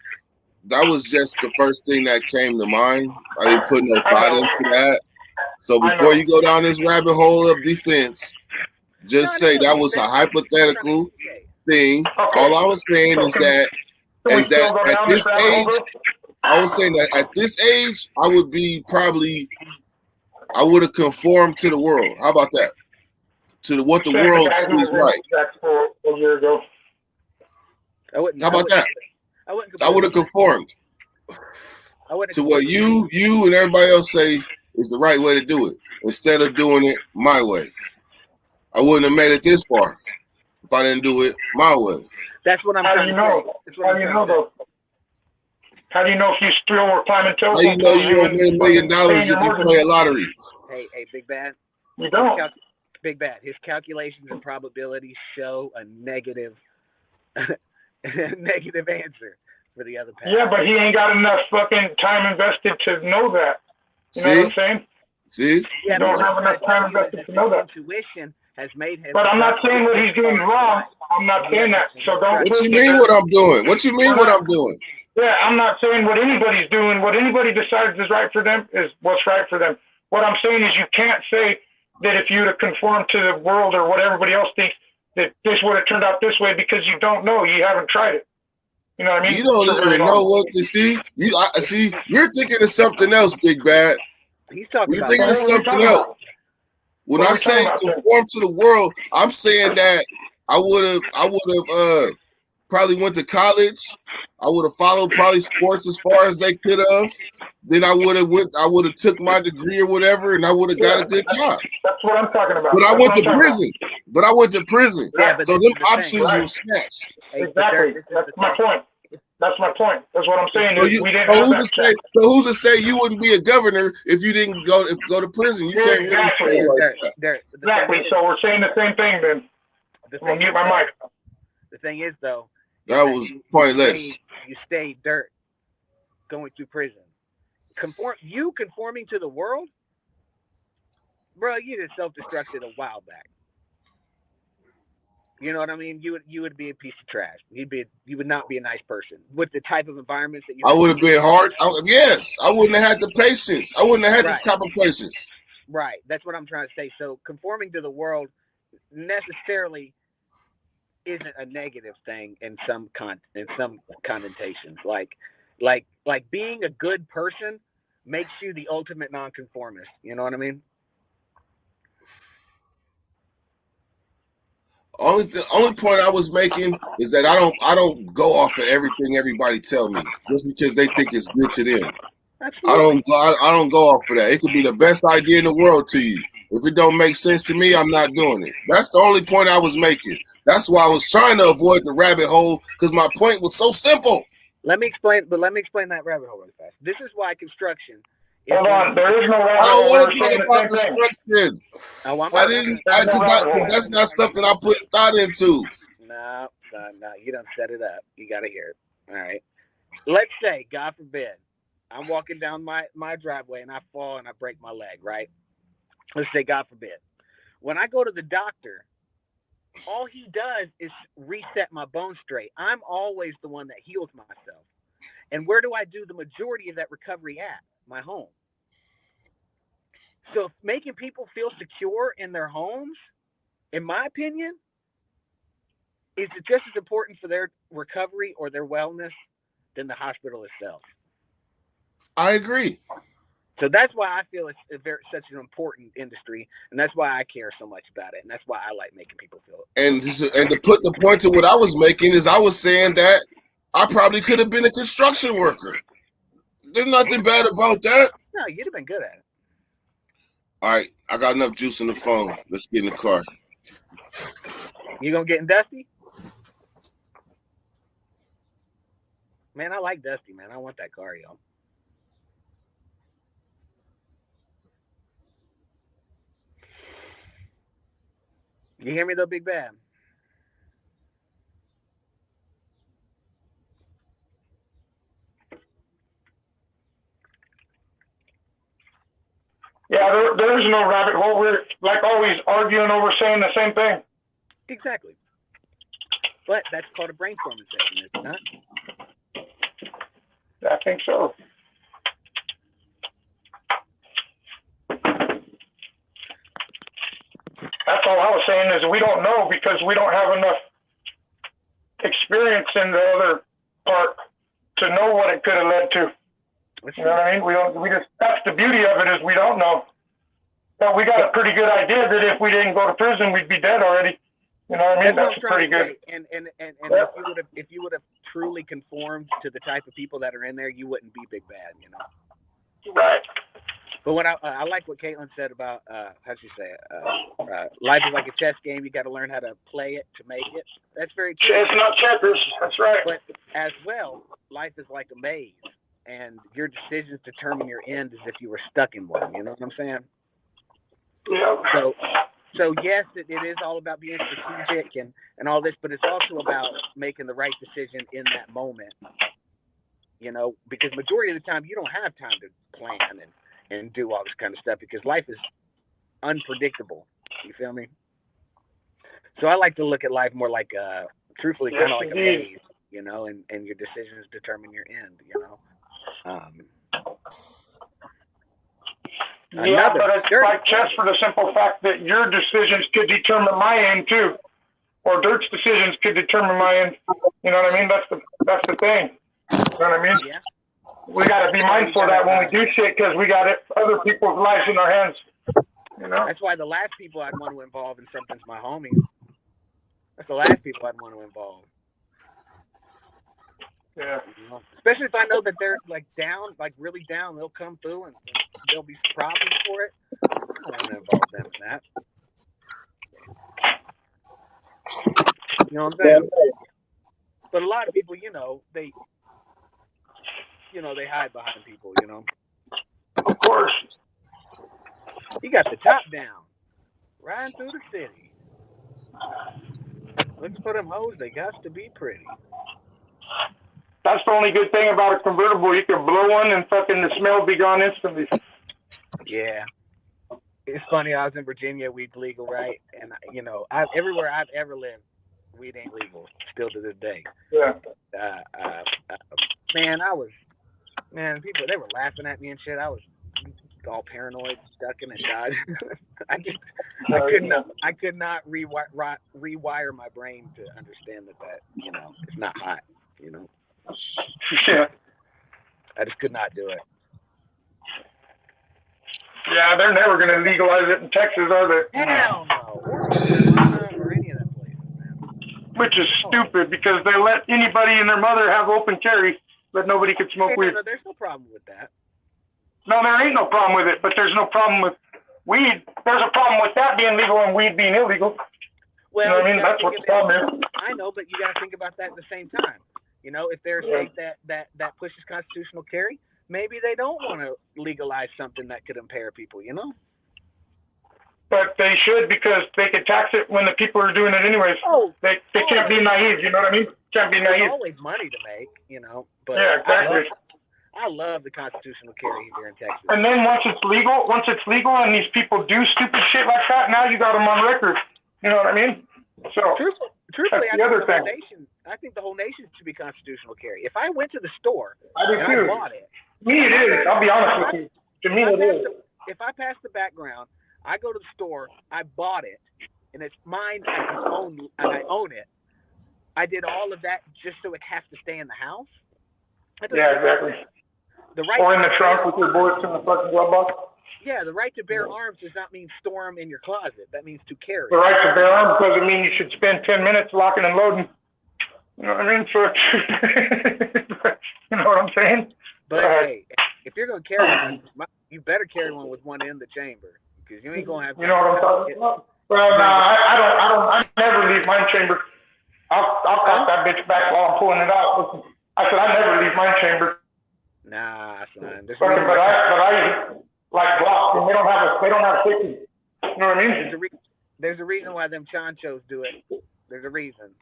that was just the first thing that came to mind. I didn't put no thought into that. So before you go down this rabbit hole of defense, just say that was a hypothetical thing. Okay. All I was saying is that at this age, I was saying that at this age, I would have conformed to the world. How about that? To what the world sees right. A year ago. How about that? I would have conformed to what you and everybody else say is the right way to do it, instead of doing it my way. I wouldn't have made it this far if I didn't do it my way. That's what I'm trying to say. How do you know though? How do you know if you still were climbing toes? How do you know you don't win $1 million if you play a lottery? Hey, Big Bad. You don't. Big Bad. His calculations and probabilities show a negative answer for the other path. Yeah, but he ain't got enough fucking time invested to know that. You know what I'm saying? See? Yeah, you don't have enough time invested to know that. Intuition has made him. But I'm not saying what he's doing wrong. I'm not saying that. So don't. What you mean what I'm doing? What you mean what I'm doing? Yeah, I'm not saying what anybody's doing. What anybody decides is right for them is what's right for them. What I'm saying is you can't say that if you'd have conformed to the world or what everybody else thinks, that this would have turned out this way, because you don't know. You haven't tried it. You know what I mean? You don't even know what to see. You're thinking of something else, Big Bad. He's talking You're about thinking of something else. When I say conform to the world, I'm saying that I would have probably went to college. I would have followed probably sports as far as they could have. Then I would have took my degree or whatever, and I would have got a good job. That's what I'm talking about. But I went to prison. Yeah, so them options were snatched. Exactly. That's my point. That's my point. That's what I'm saying. Who's to say you wouldn't be a governor if you didn't go to prison? You can't exactly. Really say like exactly. So we're saying the same thing then. I'm gonna mute my mic. The thing is, though, that was pointless. You stayed dirt going through prison. Conforming to the world, bro. You just self-destructed a while back. You know what I mean? You would be a piece of trash. You would not be a nice person with the type of environments that you. I would have been hard. Yes, I wouldn't have had the patience. I wouldn't have had this type of patience. Right. That's what I'm trying to say. So conforming to the world necessarily isn't a negative thing in some connotations. Like being a good person makes you the ultimate nonconformist. You know what I mean? Only point I was making is that I don't go off of everything everybody tell me just because they think it's good to them. Absolutely. I don't go off for that. It could be the best idea in the world to you. If it don't make sense to me, I'm not doing it. That's the only point I was making. That's why I was trying to avoid the rabbit hole, because my point was so simple. Let me explain that rabbit hole really fast. This is why construction. Hold on, there is no rabbit I don't hole. want to We're saying talk about the same thing. construction. Oh, I didn't, because that's not something I put thought into. No, you don't set it up. You got to hear it. All right. Let's say, God forbid, I'm walking down my driveway and I fall and I break my leg, right? Let's say, God forbid. When I go to the doctor, all he does is reset my bone straight. I'm always the one that heals myself. And where do I do the majority of that recovery at? My home. So making people feel secure in their homes, in my opinion, is just as important for their recovery or their wellness than the hospital itself. I agree. So that's why I feel it's such an important industry, and that's why I care so much about it, and that's why I like making people feel it. And to put the point to what I was making is I was saying that I probably could have been a construction worker. There's nothing bad about that. No, you'd have been good at it. All right, I got enough juice in the phone. Let's get in the car. You gonna get in Dusty? Man, I like Dusty, man. I want that car, yo. You hear me though, Big Bad? Yeah, there is no rabbit hole. We're like always arguing over saying the same thing. Exactly. But that's called a brainstorming session, is it not? I think so. That's all I was saying is we don't know because we don't have enough experience in the other part to know what it could have led to. You know what I mean? That's the beauty of it is we don't know. But we got a pretty good idea that if we didn't go to prison, we'd be dead already. You know what I mean? That's pretty good. And if you would have truly conformed to the type of people that are in there, you wouldn't be Big Bad, you know? Right. But what I like what Caitlin said about how'd she say it? Life is like a chess game. You got to learn how to play it to make it. That's very true. It's not checkers. That's right. But as well, life is like a maze, and your decisions determine your end as if you were stuck in one. You know what I'm saying? Yeah. So yes, it is all about being strategic and all this, but it's also about making the right decision in that moment. You know, because majority of the time you don't have time to plan and do all this kind of stuff because life is unpredictable. You feel me? So I like to look at life more like truthfully kind of like a maze, you know, and your decisions determine your end, you know. Yeah, but it's like chess for the simple fact that your decisions could determine my end too, or Dirt's decisions could determine my end. You know what I mean? That's the thing. You know what I mean? Yeah. We got to be mindful of that when we do shit because we got other people's lives in our hands. You know? That's why the last people I'd want to involve in something's my homies. That's the last people I'd want to involve. Yeah. You know? Especially if I know that they're like down, like really down, they'll come through and there'll be problems for it. I don't want to involve them in that. You know what I'm saying? But a lot of people, you know, they hide behind people, you know. Of course. You got the top down, riding through the city. Looking for them hoes, they got to be pretty. That's the only good thing about a convertible. You can blow one and fucking the smell be gone instantly. Yeah. It's funny, I was in Virginia, weed's legal, right? And, you know, everywhere I've ever lived, weed ain't legal, still to this day. Yeah. People, they were laughing at me and shit. I was all paranoid, ducking and dodging. I could not rewire my brain to understand that, you know, it's not hot, you know. Yeah. I just could not do it. Yeah, they're never going to legalize it in Texas, are they? Hell no. Or any of that place, man. Which is stupid because they let anybody and their mother have open carry, but nobody could smoke weed. No, there's no problem with that. No, there ain't no problem with it, but there's no problem with weed. There's a problem with that being legal and weed being illegal. Well, you know what I mean? That's what the problem is. I know, but you got to think about that at the same time. You know, if there's a state that pushes constitutional carry, maybe they don't want to legalize something that could impair people, you know? But they should, because they could tax it when the people are doing it anyways. Oh, they can't be naive, you know what I mean? Can't be naive. There's always money to make, you know. But yeah, exactly. I love the constitutional carry here in Texas. And then once it's legal and these people do stupid shit like that, now you got them on record. You know what I mean? So truthfully, I think the whole nation should be constitutional carry. If I went to the store I bought it, me it is. I'll be honest with you. To me it is. If I pass the background, I go to the store, I bought it, and it's mine, and I own it. I did all of that just so it has to stay in the house. Yeah, exactly. Or in the trunk with your bullets in the fucking glove box. Yeah, the right to bear arms does not mean store them in your closet. That means to carry. The right to bear arms doesn't mean you should spend 10 minutes locking and loading. You know what I mean? So, you know what I'm saying? But hey, if you're gonna carry one, you better carry one with one in the chamber, because you ain't gonna have. You know what I'm talking about? Well, no, I never leave mine chamber. I'll cock that bitch back while I'm pulling it out. Listen, I said I never leave mine chamber. Nah, son. But I like Glock, and they don't have safety. You know what I mean? There's a reason why them chonchos do it. There's a reason.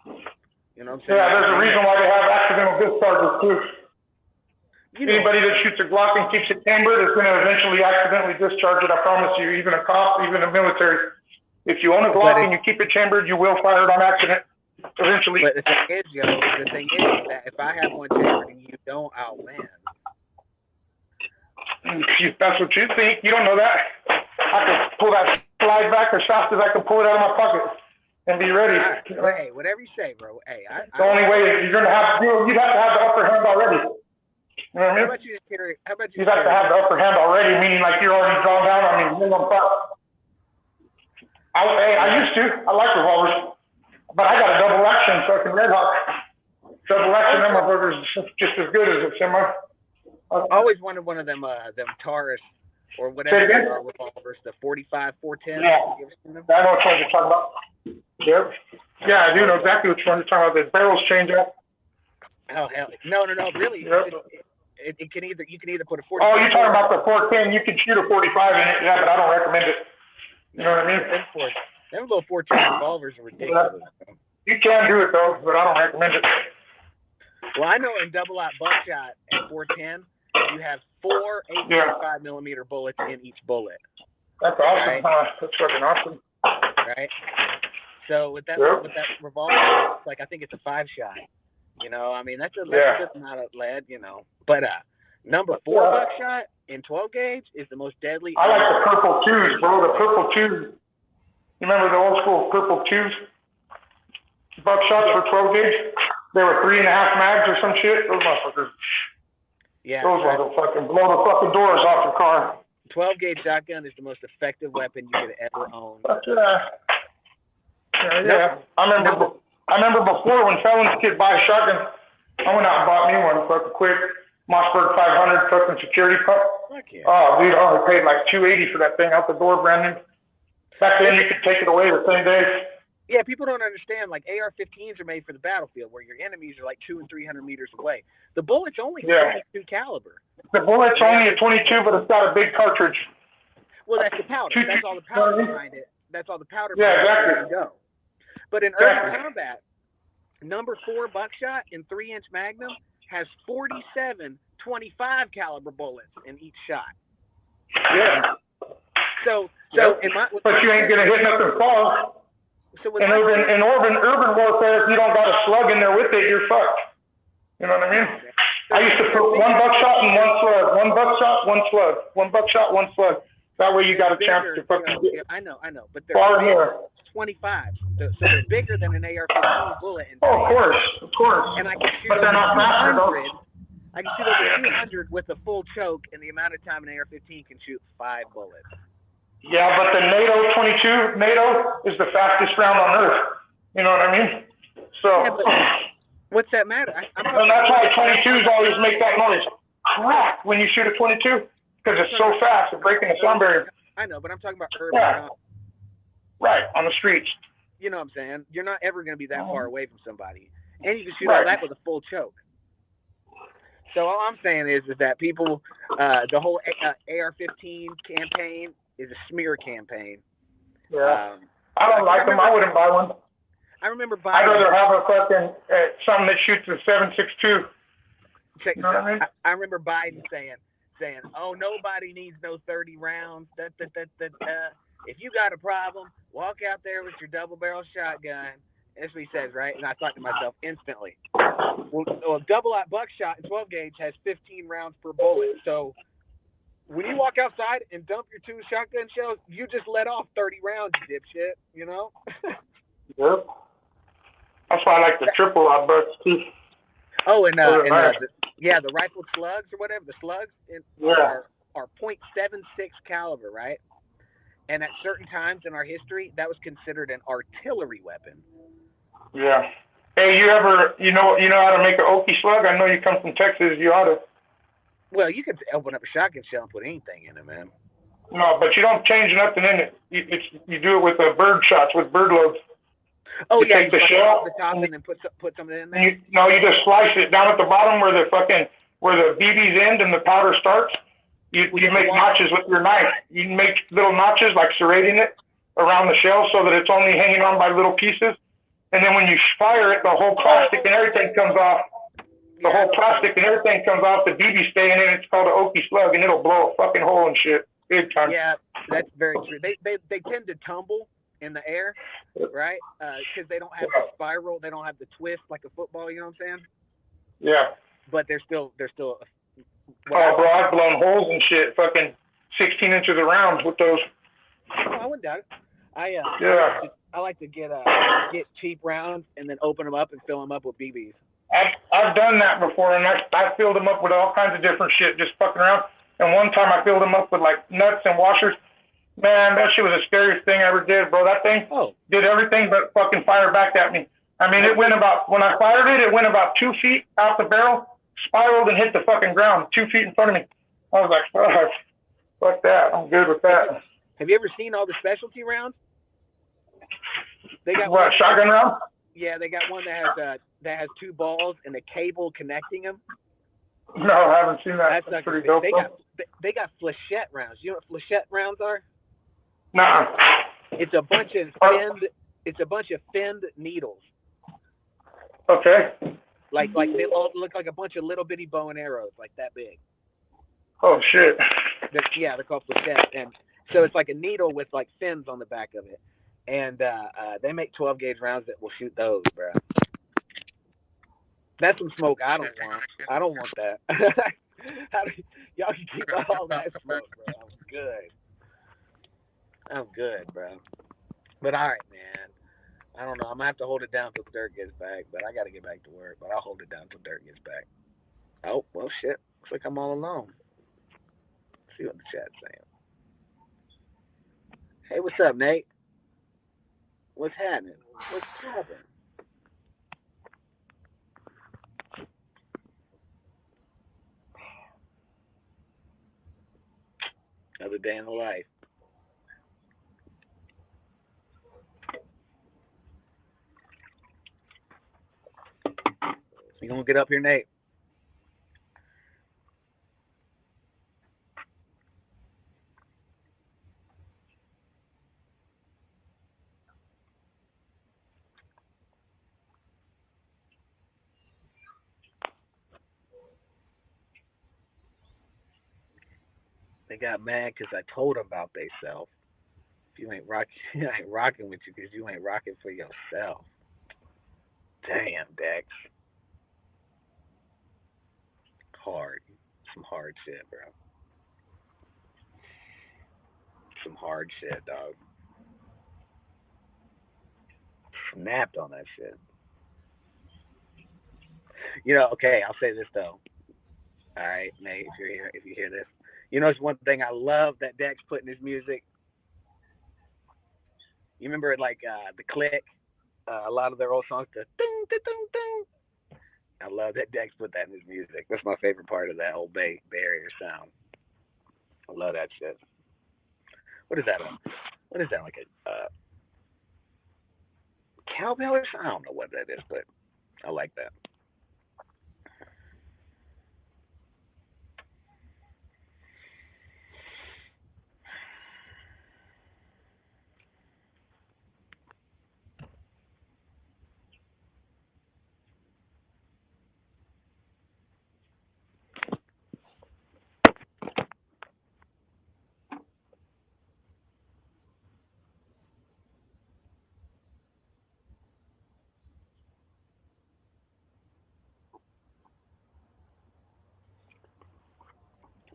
You know what I'm saying? Yeah, there's a reason why they have accidental discharges too. Anybody that shoots a Glock and keeps it chambered is going to eventually accidentally discharge it. I promise you. Even a cop, even a military. If you own a Glock and you keep it chambered, you will fire it on accident eventually. But the thing is that if I have one chambered and you don't, oh man. That's what you think. You don't know that. I can pull that slide back as fast as I can pull it out of my pocket and be ready. Hey, whatever you say, bro. Hey, the only way you'd have to have the upper hand already. You know what I mean? How about you carry? You'd have to have the upper hand already, meaning like you're already drawn down. I mean, minimum thought. I used to. I like revolvers, but I got a double action fucking Red Hawk. Double action, them motherfuckers is just as good as a semi. I always wanted one of them Taurus or whatever revolvers, the 45, 410. Yeah, I know what you're talking about. Yep. Yeah, I do know exactly what you're talking about. The barrels change up. Oh hell, no, really. Yep. You can either put a 45. Oh, you're talking about the 410? You can shoot a 45 in it, yeah, but I don't recommend it. You know what I mean? Them little 410 revolvers are ridiculous. You can do it though, but I don't recommend it. Well, I know in double-aught buckshot at 410, you have 4 8.5 millimeter bullets in each bullet. That's awesome. Right? That's fucking awesome. Right. So with that revolver, I think it's a 5-shot. You know, I mean that's a good amount of lead. You know, but number 4 buckshot in 12 gauge is the most deadly. I like the purple 2s, bro. The purple 2s. You remember the old school purple 2s? Buckshots for 12 gauge. They were 3.5 mags or some shit. Those motherfuckers. Yeah. Those ones will fucking blow the fucking doors off your car. 12 gauge shotgun is the most effective weapon you could ever own. Yeah. I remember before when felons could buy a shotgun, I went out and bought me one fucking quick. Mossberg 500 fucking security pump. Yeah. Oh, dude, I only paid like $280 for that thing out the door, brand new. Back then, you could take it away the same day. Yeah, people don't understand. Like AR-15s are made for the battlefield, where your enemies are like 200 and 300 meters away. The bullet's only 22 caliber. The bullet's only a 22, but it's got a big cartridge. Well, that's the powder. That's all the powder behind it. That's all the powder. Yeah, exactly. Go. But in urban combat, number 4 buckshot in 3-inch Magnum has 47 25 caliber bullets in each shot. Yeah. But you ain't gonna hit nothing far. So in urban warfare, if you don't got a slug in there with it, you're fucked. You know what I mean? I used to put 1 buckshot and 1 slug. 1 buckshot, 1 slug. 1 buckshot, 1 slug. That way you got a chance to fucking get. I know, but they're 25. So they're bigger than an AR-15 bullet. Oh, of course. And I can shoot but they're not faster though. I can shoot over 200 with a full choke, and the amount of time an AR-15 can shoot 5 bullets. Yeah, but the NATO is the fastest round on Earth. You know what I mean? So. Yeah, but what's that matter? And that's why 22s always make that noise. crack when you shoot a 22 because it's so fast at breaking the sound barrier. I know, but I'm talking about urban. Right, on the streets. You know what I'm saying? You're not ever going to be that far away from somebody. And you can shoot all that with a full choke. So all I'm saying is that people, the whole AR-15 campaign is a smear campaign. Yeah. I don't like them. I wouldn't buy one. I remember buying. I'd rather have a fucking something that shoots a 7.62. Check this out. I remember Biden saying, "Oh, nobody needs no 30 rounds. If you got a problem, walk out there with your double-barrel shotgun." That's what he says, right? And I thought to myself instantly, well, a double-aught buckshot in 12 gauge has 15 rounds per bullet. So when you walk outside and dump your 2 shotgun shells, you just let off 30 rounds, you dipshit. You know? Yep. That's why I like the triple-aught bucks too. Oh, the rifled slugs or whatever, the slugs are .76 caliber, right? And at certain times in our history, that was considered an artillery weapon. Yeah. Hey, you know how to make an Okie slug? I know you come from Texas. You ought to. Well, you could open up a shotgun shell and put anything in it, man. No, but you don't change nothing in it. You do it with bird shots, with bird loads. Oh, you take the shell off the top and then put something in there. You just slice it down at the bottom where the BBs end and the powder starts. You make notches with your knife. You make little notches, like serrating it around the shell so that it's only hanging on by little pieces. And then when you fire it, the whole plastic and everything comes off. The BB staying in. It's called an Okie slug, and it'll blow a fucking hole and shit. Big time. Yeah, that's very true. They tend to tumble in the air, right? Because they don't have the spiral, they don't have the twist like a football. You know what I'm saying? Yeah. But they're still. Oh, bro, I've blown holes and shit, fucking 16 inches of rounds with those. Oh, I wouldn't doubt it. I like to get cheap rounds and then open them up and fill them up with BBs. I've done that before, and I filled them up with all kinds of different shit, just fucking around. And one time I filled them up with like nuts and washers. Man, that shit was the scariest thing I ever did, bro. That thing did everything but fucking fire back at me. I mean, when I fired it, it went about 2 feet out the barrel, spiraled and hit the fucking ground 2 feet in front of me. I was like, fuck that. I'm good with that. Have you ever seen all the specialty rounds? They got what, shotgun round? Yeah, they got one that has 2 balls and a cable connecting them. No, I haven't seen that. That's pretty dope. They got flechette rounds. You know what flechette rounds are? Nah. It's a bunch of finned needles. Okay. Like they all look like a bunch of little bitty bow and arrows, like that big. Oh shit. They're called flechette, and so it's like a needle with like fins on the back of it, and they make 12 gauge rounds that will shoot those, bro. That's some smoke I don't want. I don't want that. Y'all can keep all that smoke, bro. I'm good, bro. But all right, man. I don't know. I'm gonna have to hold it down till Dirk gets back, but I gotta get back to work. But I'll hold it down till Dirk gets back. Oh, well, shit. Looks like I'm all alone. Let's see what the chat's saying. Hey, what's up, Nate? What's happening? Another day in the life. You gonna get up here, Nate? They got mad because I told them about theyself. If you ain't rocking with you because you ain't rocking for yourself. Damn, Dex. Some hard shit, bro. Some hard shit, dog. Snapped on that shit. You know, okay, I'll say this though. All right, Nate, if you hear this. You know, it's one thing I love that Dex put in his music. You remember like the Click, a lot of their old songs, the ding, ding, ding, ding. I love that Dex put that in his music. That's my favorite part of that whole Bay Area sound. I love that shit. What is that? What is that, like a cowbell or something? I don't know what that is, but I like that.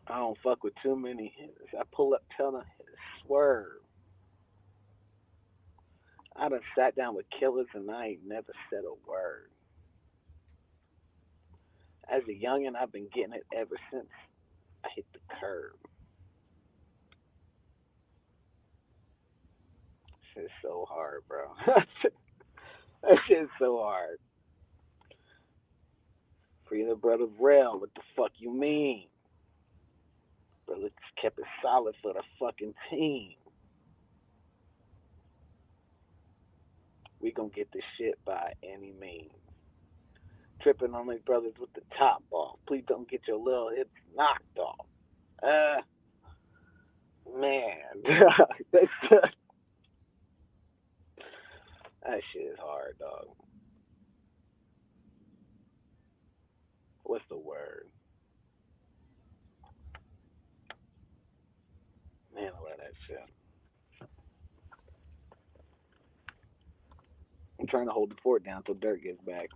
I don't fuck with too many hitters. I pull up, tell them, swerve. I done sat down with killers and I ain't never said a word. As a youngin', I've been getting it ever since I hit the curb. Shit's so hard, bro. That shit's so hard. Free the brother Rail, what the fuck you mean? Brother kept it solid for the fucking team. We gonna get this shit by any means. Tripping on these brothers with the top off. Please don't get your little hips knocked off. Man. that shit is hard, dog. What's the word? Man, I love that shit. I'm trying to hold the fort down until Dirt gets back.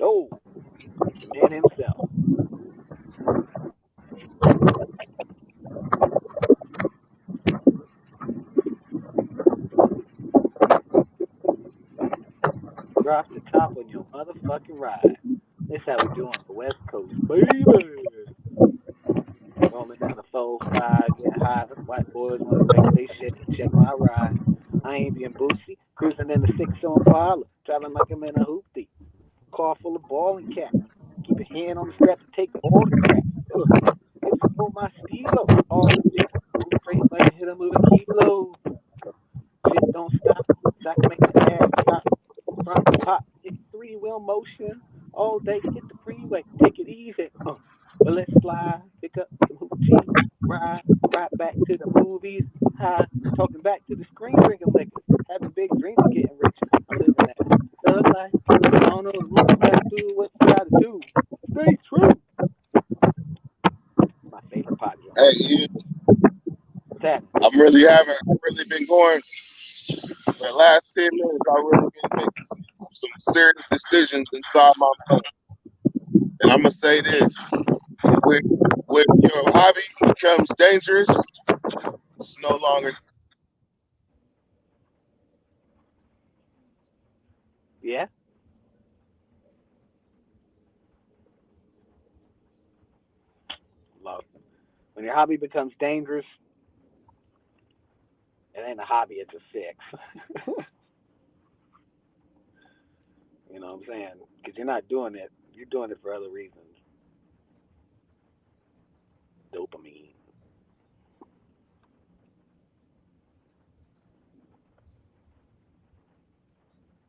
Oh, man himself. Drop the top on your motherfucking ride. This how we do on the West Coast, baby. Rolling down the 4-5, get high. White boys want to wreck they shit. Check my ride. I ain't being boosty. Cruising in the 6-on Impala. Traveling like I'm in a hoopty. Car full of ball and cap. Keep your hand on the strap to take all the crap. It's for my stilo. All the shit. Move straight like hit 'em with a kilo. Shit don't stop. So I can make the ass stop. Front pop. Hit 3-wheel motion. All day. Hit the freeway. Take it easy. But let's slide. Pick up some hoochie. Ride back to the movies. High. Talking back to the screen. Drinking liquor. Having big dreams of getting rich. I'm living that thug life. I don't know the rules. Gotta do what you gotta do. Stay true. My favorite pot joint. Hey, you, What's happening? I've really been going for the last 10 minutes. I've really been making some serious decisions inside my mind. And I'm gonna say this: when your hobby becomes dangerous, it's no longer. Yeah? Love. When your hobby becomes dangerous, it ain't a hobby, it's a fix. You know what I'm saying? Because you're not doing it. You're doing it for other reasons. Dopamine.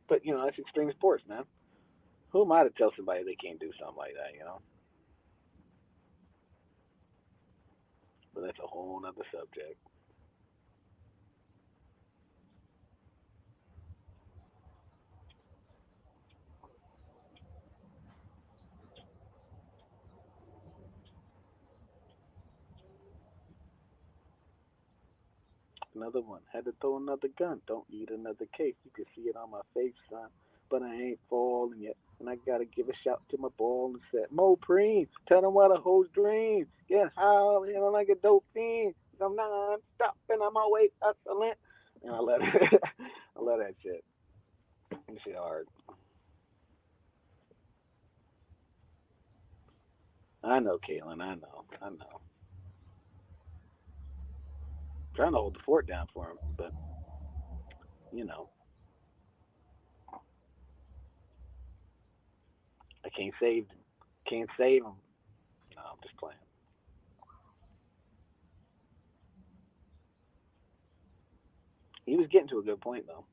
But, you know, that's extreme sports, man. Who am I to tell somebody they can't do something like that, you know? But that's a whole nother subject. Another one. Had to throw another gun. Don't eat another cake. You can see it on my face, son. But I ain't falling yet. And I gotta give a shout to my ball and set. Mo Preem, tell them what a hoe's dream. Get high, feeling like a dope fiend. I'm non-stop and I'm always excellent. And I love it. I love that shit. That shit hard. I know, Caitlin. I know. Trying to hold the fort down for him, but you know, I can't save him. Can't save him. No, I'm just playing. He was getting to a good point though.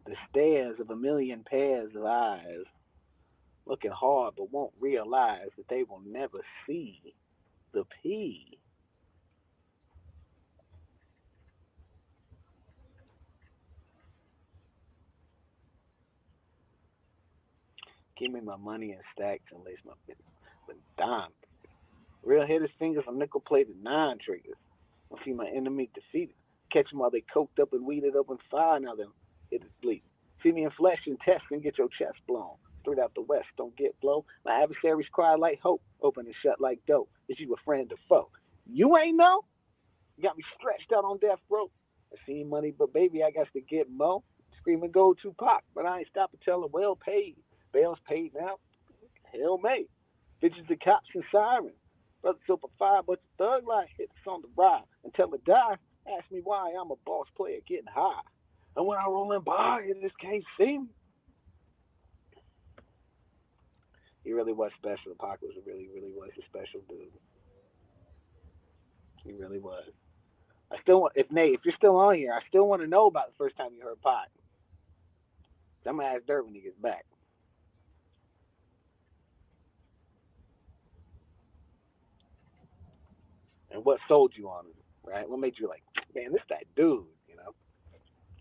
The stares of a million pairs of eyes, looking hard but won't realize that they will never see the P. Give me my money in stacks and lace my with dime. Real hitters' fingers on nickel-plated nine triggers. I see my enemy defeated. Catch them while they coked up and weeded up and fire. Now them hitters bleed. See me in flesh and test and get your chest blown. Straight out the west, don't get blow. My adversaries cry like hope, open and shut like dope. Is you a friend or foe? You ain't know? You got me stretched out on death row. I seen money, but baby, I got to get mo. Screaming go Tupac, but I ain't stopping till I'm well paid. Bail's paid now. Hell may. Bitches the cops and sirens. Brother Silver Fire, but the thug life hits on the ride. Until it die, ask me why I'm a boss player getting high. And when I rolling by, you just can't see me. He really was special. Pac was really was a special dude. He really was. I still want, if Nate, if you're still on here, I still want to know about the first time you heard Pac. I'm gonna ask Dirt when he gets back. And what sold you on him, right? What made you like, man, this that dude, you know?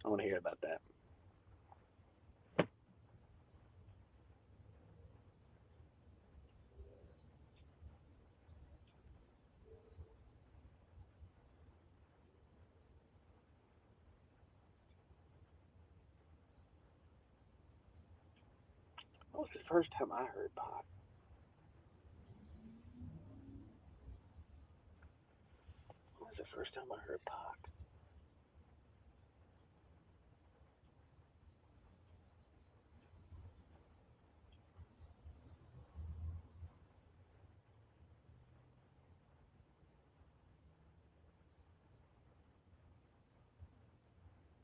I want to hear about that. What was the first time I heard Pac? What was the first time I heard Pac?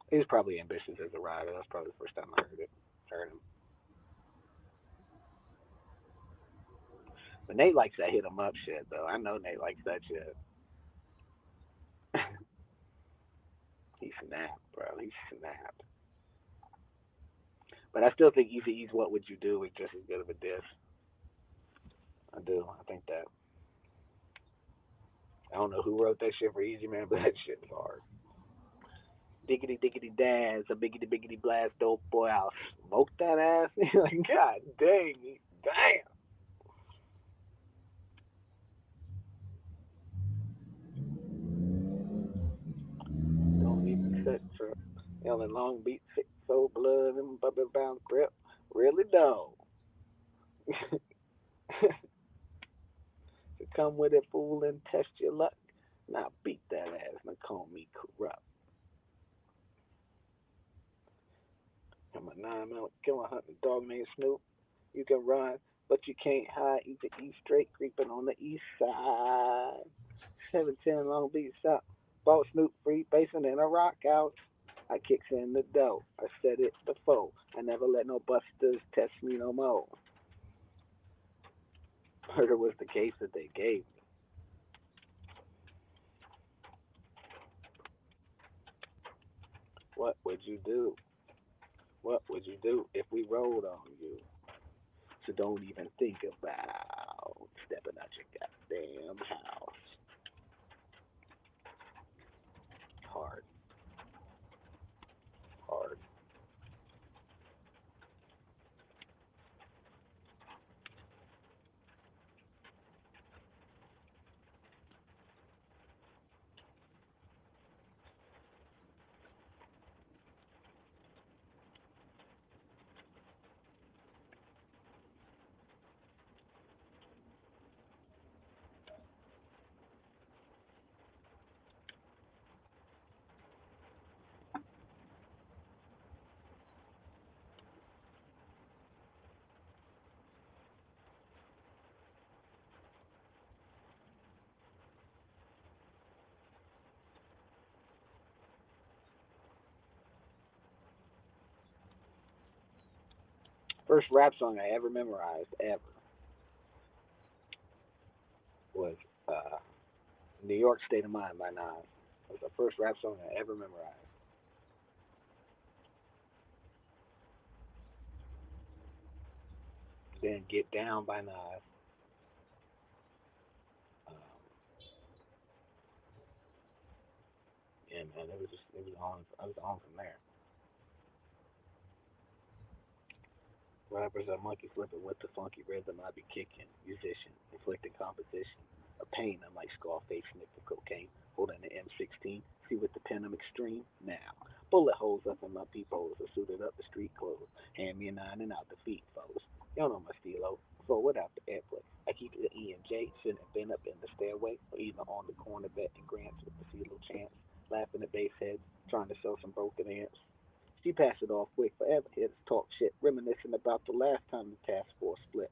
He was probably ambitious as a rider. That's probably the first time I heard him. But Nate likes that hit him up shit, though. I know Nate likes that shit. He snapped, bro. He snapped. But I still think Eazy-E's What Would You Do is just as good of a diss. I do. I think that. I don't know who wrote that shit for Easy Man, but that shit's hard. Diggity diggity daz, a biggity biggity blast, dope boy, I'll smoke that ass. Like, God dang, damn. Don't even set for Ellen Long Beach, sick soul blood, and bubble bound grip. Really don't. To come with it, fool, and test your luck. Now beat that ass, now call me corrupt. I'm a 9mm killer hunting dog named Snoop. You can run, but you can't hide. Either east straight creeping on the east side. 710 Long Beach South. Bought Snoop free basing in a rock house. I kicks in the dough. I said it before. I never let no busters test me no more. Murder was the case that they gave me. What would you do? What would you do if we rolled on you? So don't even think about stepping out your goddamn house. Hard. Hard. First rap song I ever memorized was New York State of Mind by Nas. It was the first rap song I ever memorized. Then Get Down by Nas. And I was on from there. Rappers are monkey flipping with the funky rhythm I be kicking. Musician, inflicting composition. A pain unlike Scarface sniffing cocaine. Holding the M16. See with the pen I'm extreme. Now, bullet holes up in my peepholes. I suited up the street clothes. Hand me a 9 and out the feet, foes. You don't know my stilo. So without the airplay. I keep it E and J. Shouldn't have been up in the stairway. Or even on the corner betting grants with the CeeLo chance. Laughing at bass heads. Trying to sell some broken amps. She passed it off quick, forever hitters talk shit, reminiscing about the last time the task force split.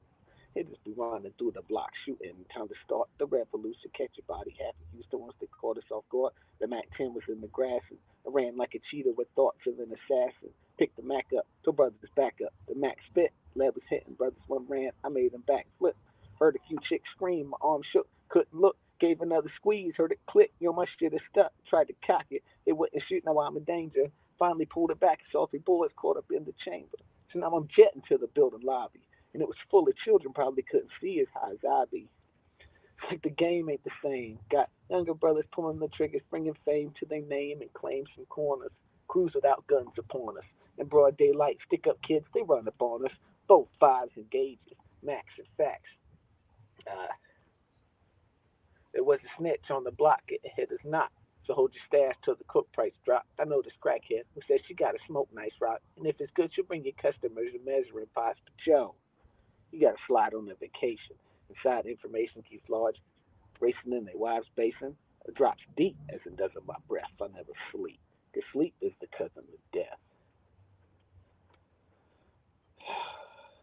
Hitters be running through the block, shooting. Time to start the revolution, catch your body happy. Houston once they caught us off guard. The Mac 10 was in the grass, and I ran like a cheetah with thoughts of an assassin. Picked the Mac up, two brothers back up. The Mac spit, lead was hitting, brothers one ran, I made them back flip. Heard a few chicks scream, my arm shook, couldn't look. Gave another squeeze, heard it click, yo, my shit is stuck. Tried to cock it, it wouldn't shoot, now I'm in danger. Finally pulled it back, saw 3 bullets caught up in the chamber. So now I'm jetting to the building lobby. And it was full of children, probably couldn't see as high as I be. It's like the game ain't the same. Got younger brothers pulling the triggers, bringing fame to their name and claim some corners. Crews without guns upon us. In broad daylight, stick up kids, they run up on us. Both 5s and gauges, max and facts. There was a snitch on the block, it hit us not. So hold your stash till the cook price drop. I know this crackhead who says she gotta smoke nice rock. And if it's good, she'll bring your customers a measuring pots. But yo, you gotta slide on a vacation. Inside information keeps large, racing in their wives' basin. It drops deep as it does in my breath. I never sleep. Cause sleep is the cousin of death.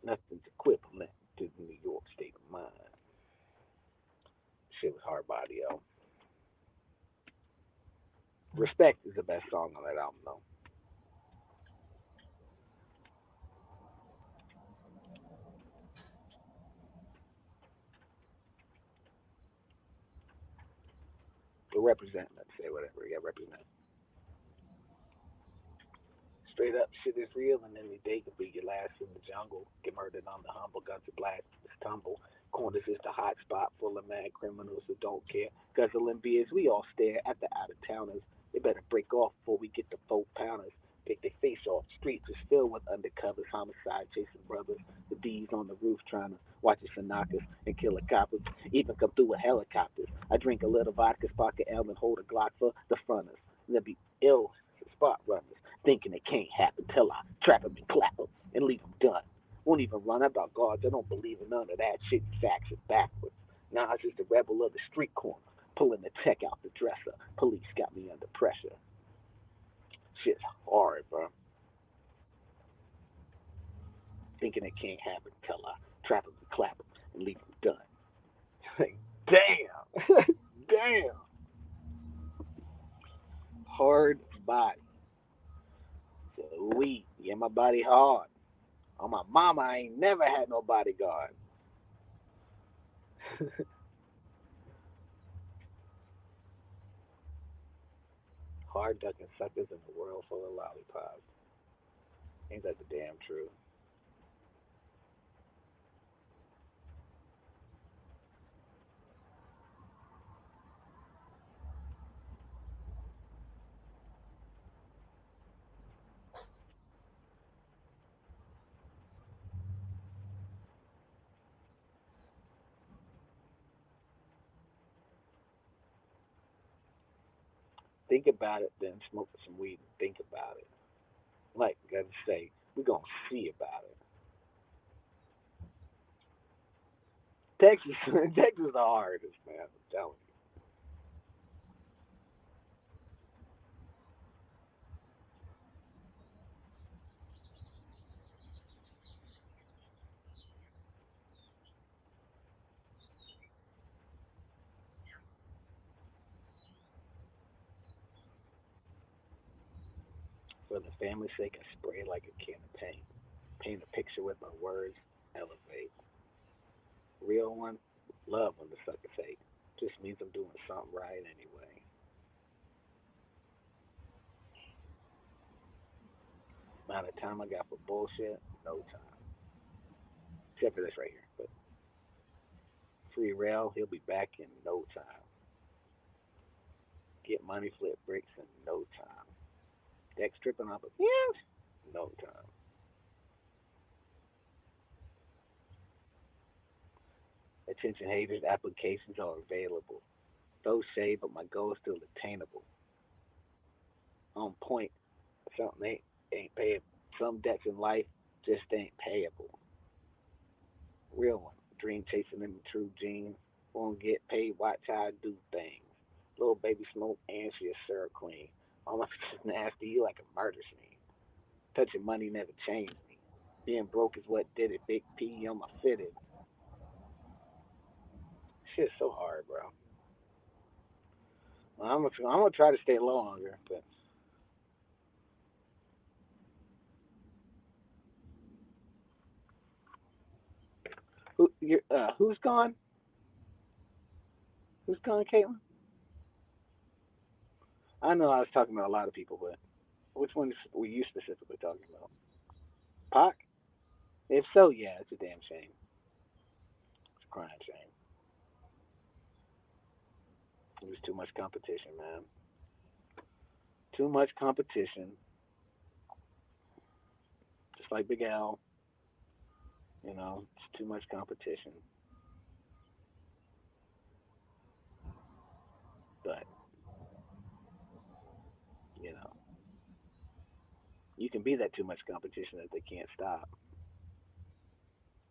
Nothing's equivalent to the New York State of Mind. Shit was hard body, yo. Respect is the best song on that album, though. To represent, let's say, whatever. Yeah, represent. Straight up, shit is real, and any day could be your last in the jungle. Get murdered on the humble, guns are blast, tumble. Corners is the hot spot full of mad criminals who don't care. Guzzling beers, we all stare at the out-of-towners. They better break off before we get the 4-pounders. Pick their face off. Streets is filled with undercovers, homicide chasing brothers. The D's on the roof trying to watch us and knock us and kill the coppers. Even come through with helicopters. I drink a little vodka, spark an L, and hold a Glock for the fronters. And they'll be ill spot runners, thinking it can't happen till I trap them and clap them and leave them done. Won't even run about guards. I don't believe in none of that shit. Facts are backwards. Nas is the rebel of the street corner, pulling the tech out the dresser. Police got me under pressure. Shit's hard, bro. Thinking it can't happen till I trap them and clap them and leave them done. Like, damn. Damn. Hard body. Sweet. Yeah, my body hard. On my mama, I ain't never had no bodyguard. Hard ducking suckers in a world full of lollipops. Ain't that the damn truth? Think about it, then smoke some weed and think about it. Like I say, we're gonna see about it. Texas, Texas is the hardest, man. I'm telling you. For the family's sake, I spray like a can of paint. Paint a picture with my words, elevate. Real one, love when the sucker fake. Just means I'm doing something right anyway. Amount of time I got for bullshit, no time. Except for this right here. But free rail, he'll be back in no time. Get money, flip bricks in no time. Dex tripping off a no time. Attention haters, applications are available. Those shade, but my goal is still attainable. On point, something ain't payable. Some debts in life just ain't payable. Real one, dream chasing them true jeans. Won't get paid, watch how I do things. Little baby smoke, and she a syrup queen. All my bitches nasty, you like a murder scene. Touching money never changed me. Being broke is what did it. Big P on my fitted. Shit's so hard, bro. Well, I'm gonna try to stay low longer, but who's gone? Who's gone, Caitlin? I know I was talking about a lot of people, but which one were you specifically talking about? Pac? If so, yeah, it's a damn shame. It's a crying shame. There's too much competition, man. Too much competition. Just like Big Al. You know, it's too much competition. But, you know, you can be that too much competition that they can't stop.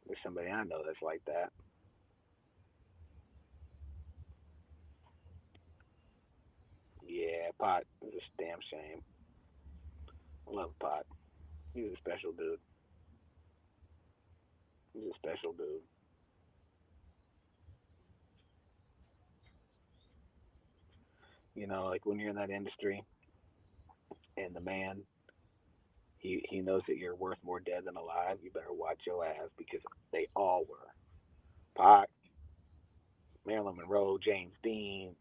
There's somebody I know that's like that. Yeah, Pot is a damn shame. I love Pot. He's a special dude. He's a special dude. You know, like when you're in that industry and the man, he knows that you're worth more dead than alive, you better watch your ass because they all were. Pac, Marilyn Monroe, James Dean,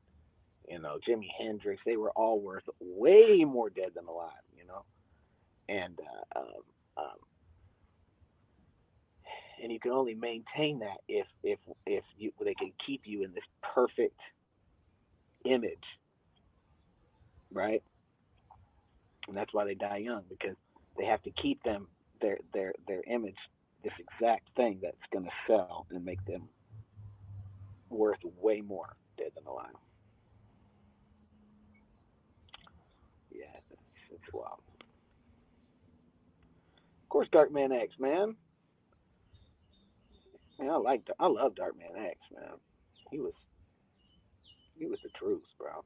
you know, Jimi Hendrix, they were all worth way more dead than alive, you know? And and you can only maintain that if they can keep you in this perfect image, right? And that's why they die young, because they have to keep their image, this exact thing that's going to sell and make them worth way more dead than alive. Yeah, it's wild. Of course, Darkman X, man. Man, I love Darkman X, man. He was the truth, bro.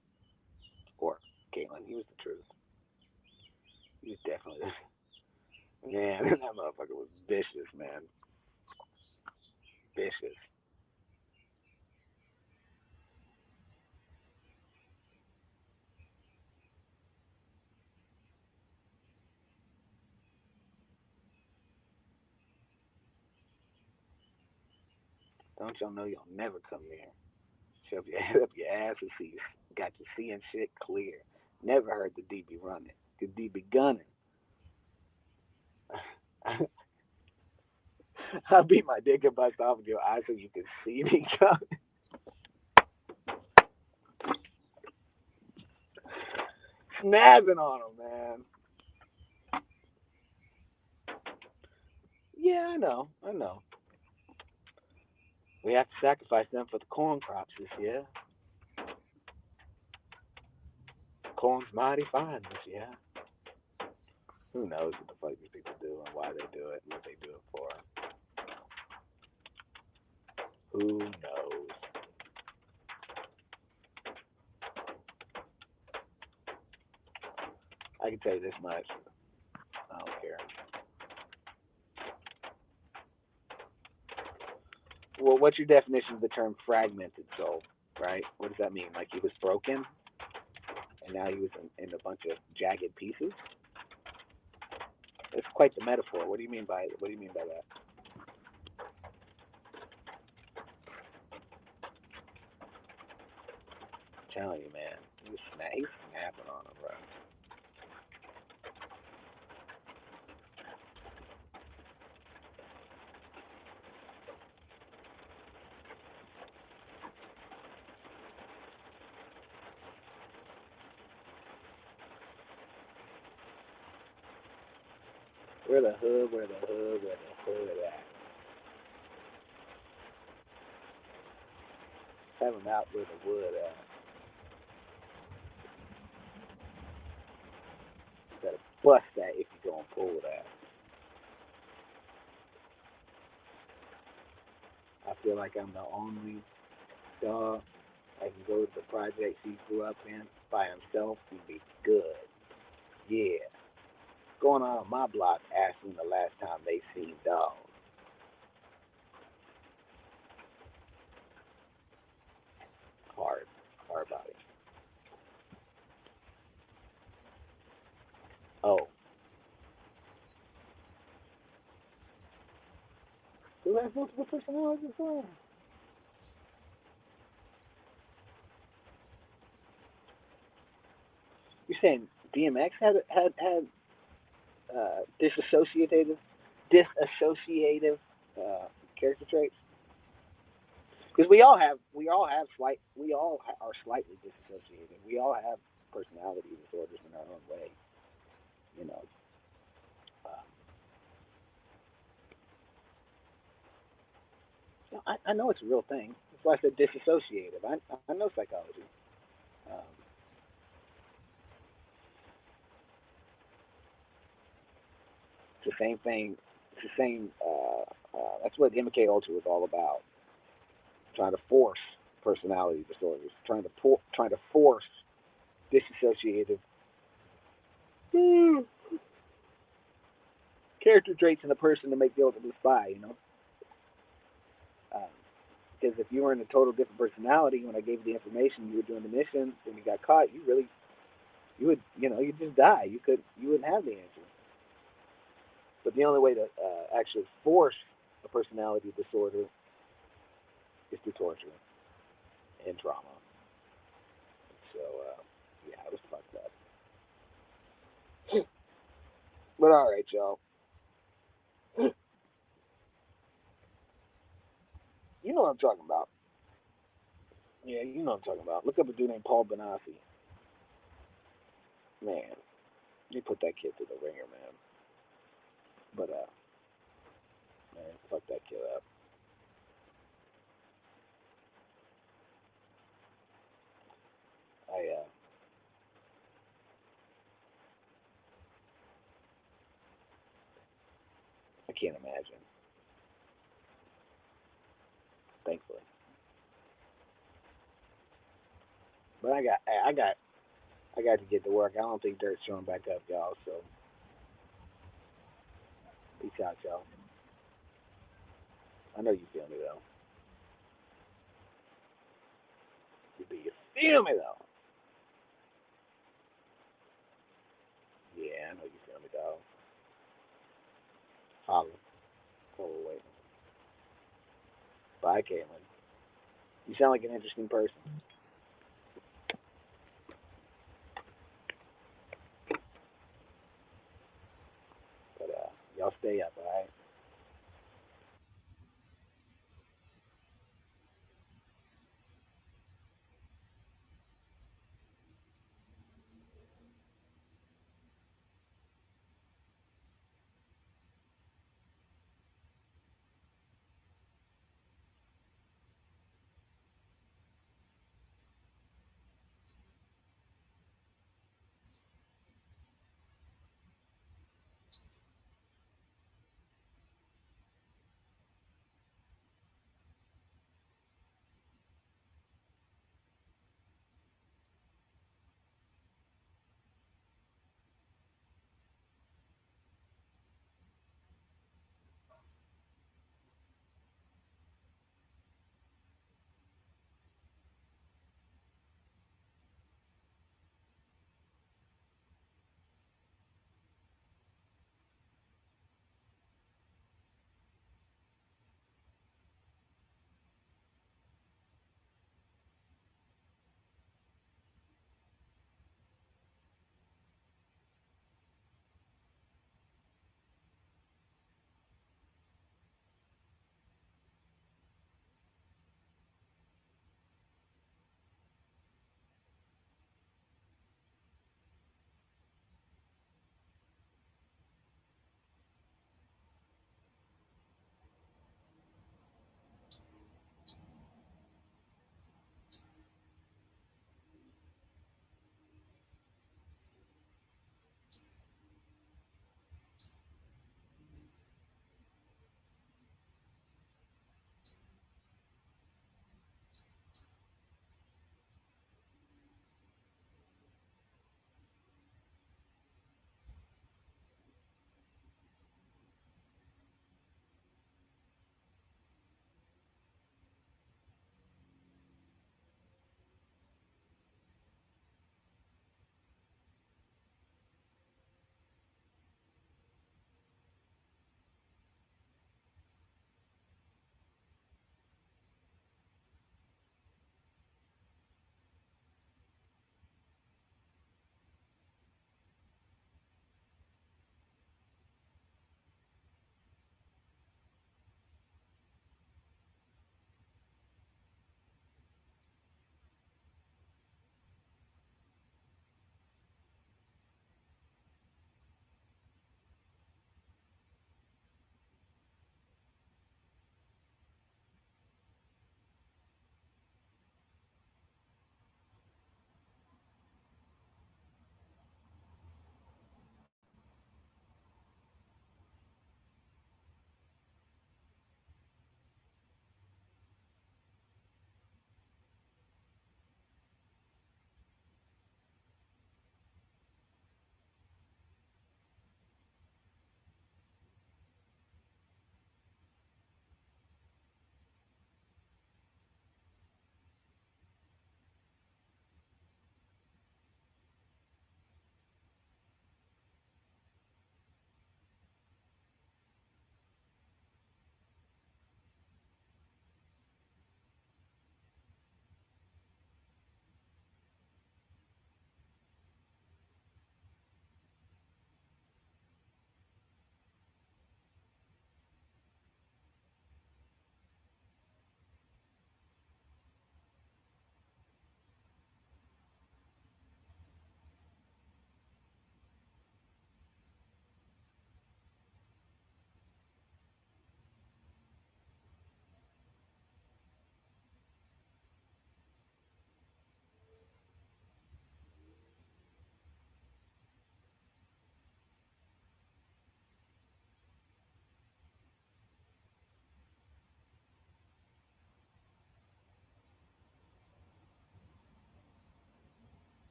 Or Caitlin, he was the truth. He was definitely man. That motherfucker was vicious, man. Vicious. Don't y'all know y'all never come near? Shove your head up your ass and see got you seeing shit clear. Never heard the D be running. The D be gunning. I beat my dick and bust off of your eyes so you can see me coming. Snapping on them, man. Yeah, I know. We have to sacrifice them for the corn crops this year. Corn's mighty fine this year. Who knows what the fuck these people do and why they do it and what they do it for. Who knows? I can tell you this much. I don't care. Well, what's your definition of the term fragmented soul, right? What does that mean? Like he was broken and now he was in a bunch of jagged pieces? It's quite the metaphor. What do you mean by that? I'm telling you, man. He's snapping on him, bro. Where the hood at? Have him out where the wood at. You gotta bust that if you gonna pull that. I feel like I'm the only dog that can go to the projects he grew up in by himself and be good. Yeah. Going on my block asking the last time they seen dogs. Hard about it. Oh. Who has multiple personalities on? You're saying DMX had disassociative character traits? Because we all are slightly disassociated. We all have personality disorders in our own way. You know. I know it's a real thing. That's why I said disassociative. I know psychology. It's the same thing. It's the same. That's what MK Ultra was all about. Trying to force personality disorders. Trying to force disassociative character traits in a person to make the ultimate spy. You know. Because if you were in a total different personality, when I gave you the information, you were doing the mission, and you got caught, you'd just die. You wouldn't have the answer. But the only way to actually force a personality disorder is through torture and trauma. So, yeah, it was fucked up. But all right, y'all. You know what I'm talking about. Yeah, you know what I'm talking about. Look up a dude named Paul Benassi. Man, you put that kid through the ringer, man. But, man, fuck that kid up. I can't imagine. Thankfully. But I got to get to work. I don't think Dirt's showing back up, y'all. So peace out, y'all. I know you feel me though. You feel me though. Yeah, I know you feel me, dog. Holla. Oh wait. Bye, Caitlin. You sound like an interesting person. But y'all stay up, alright?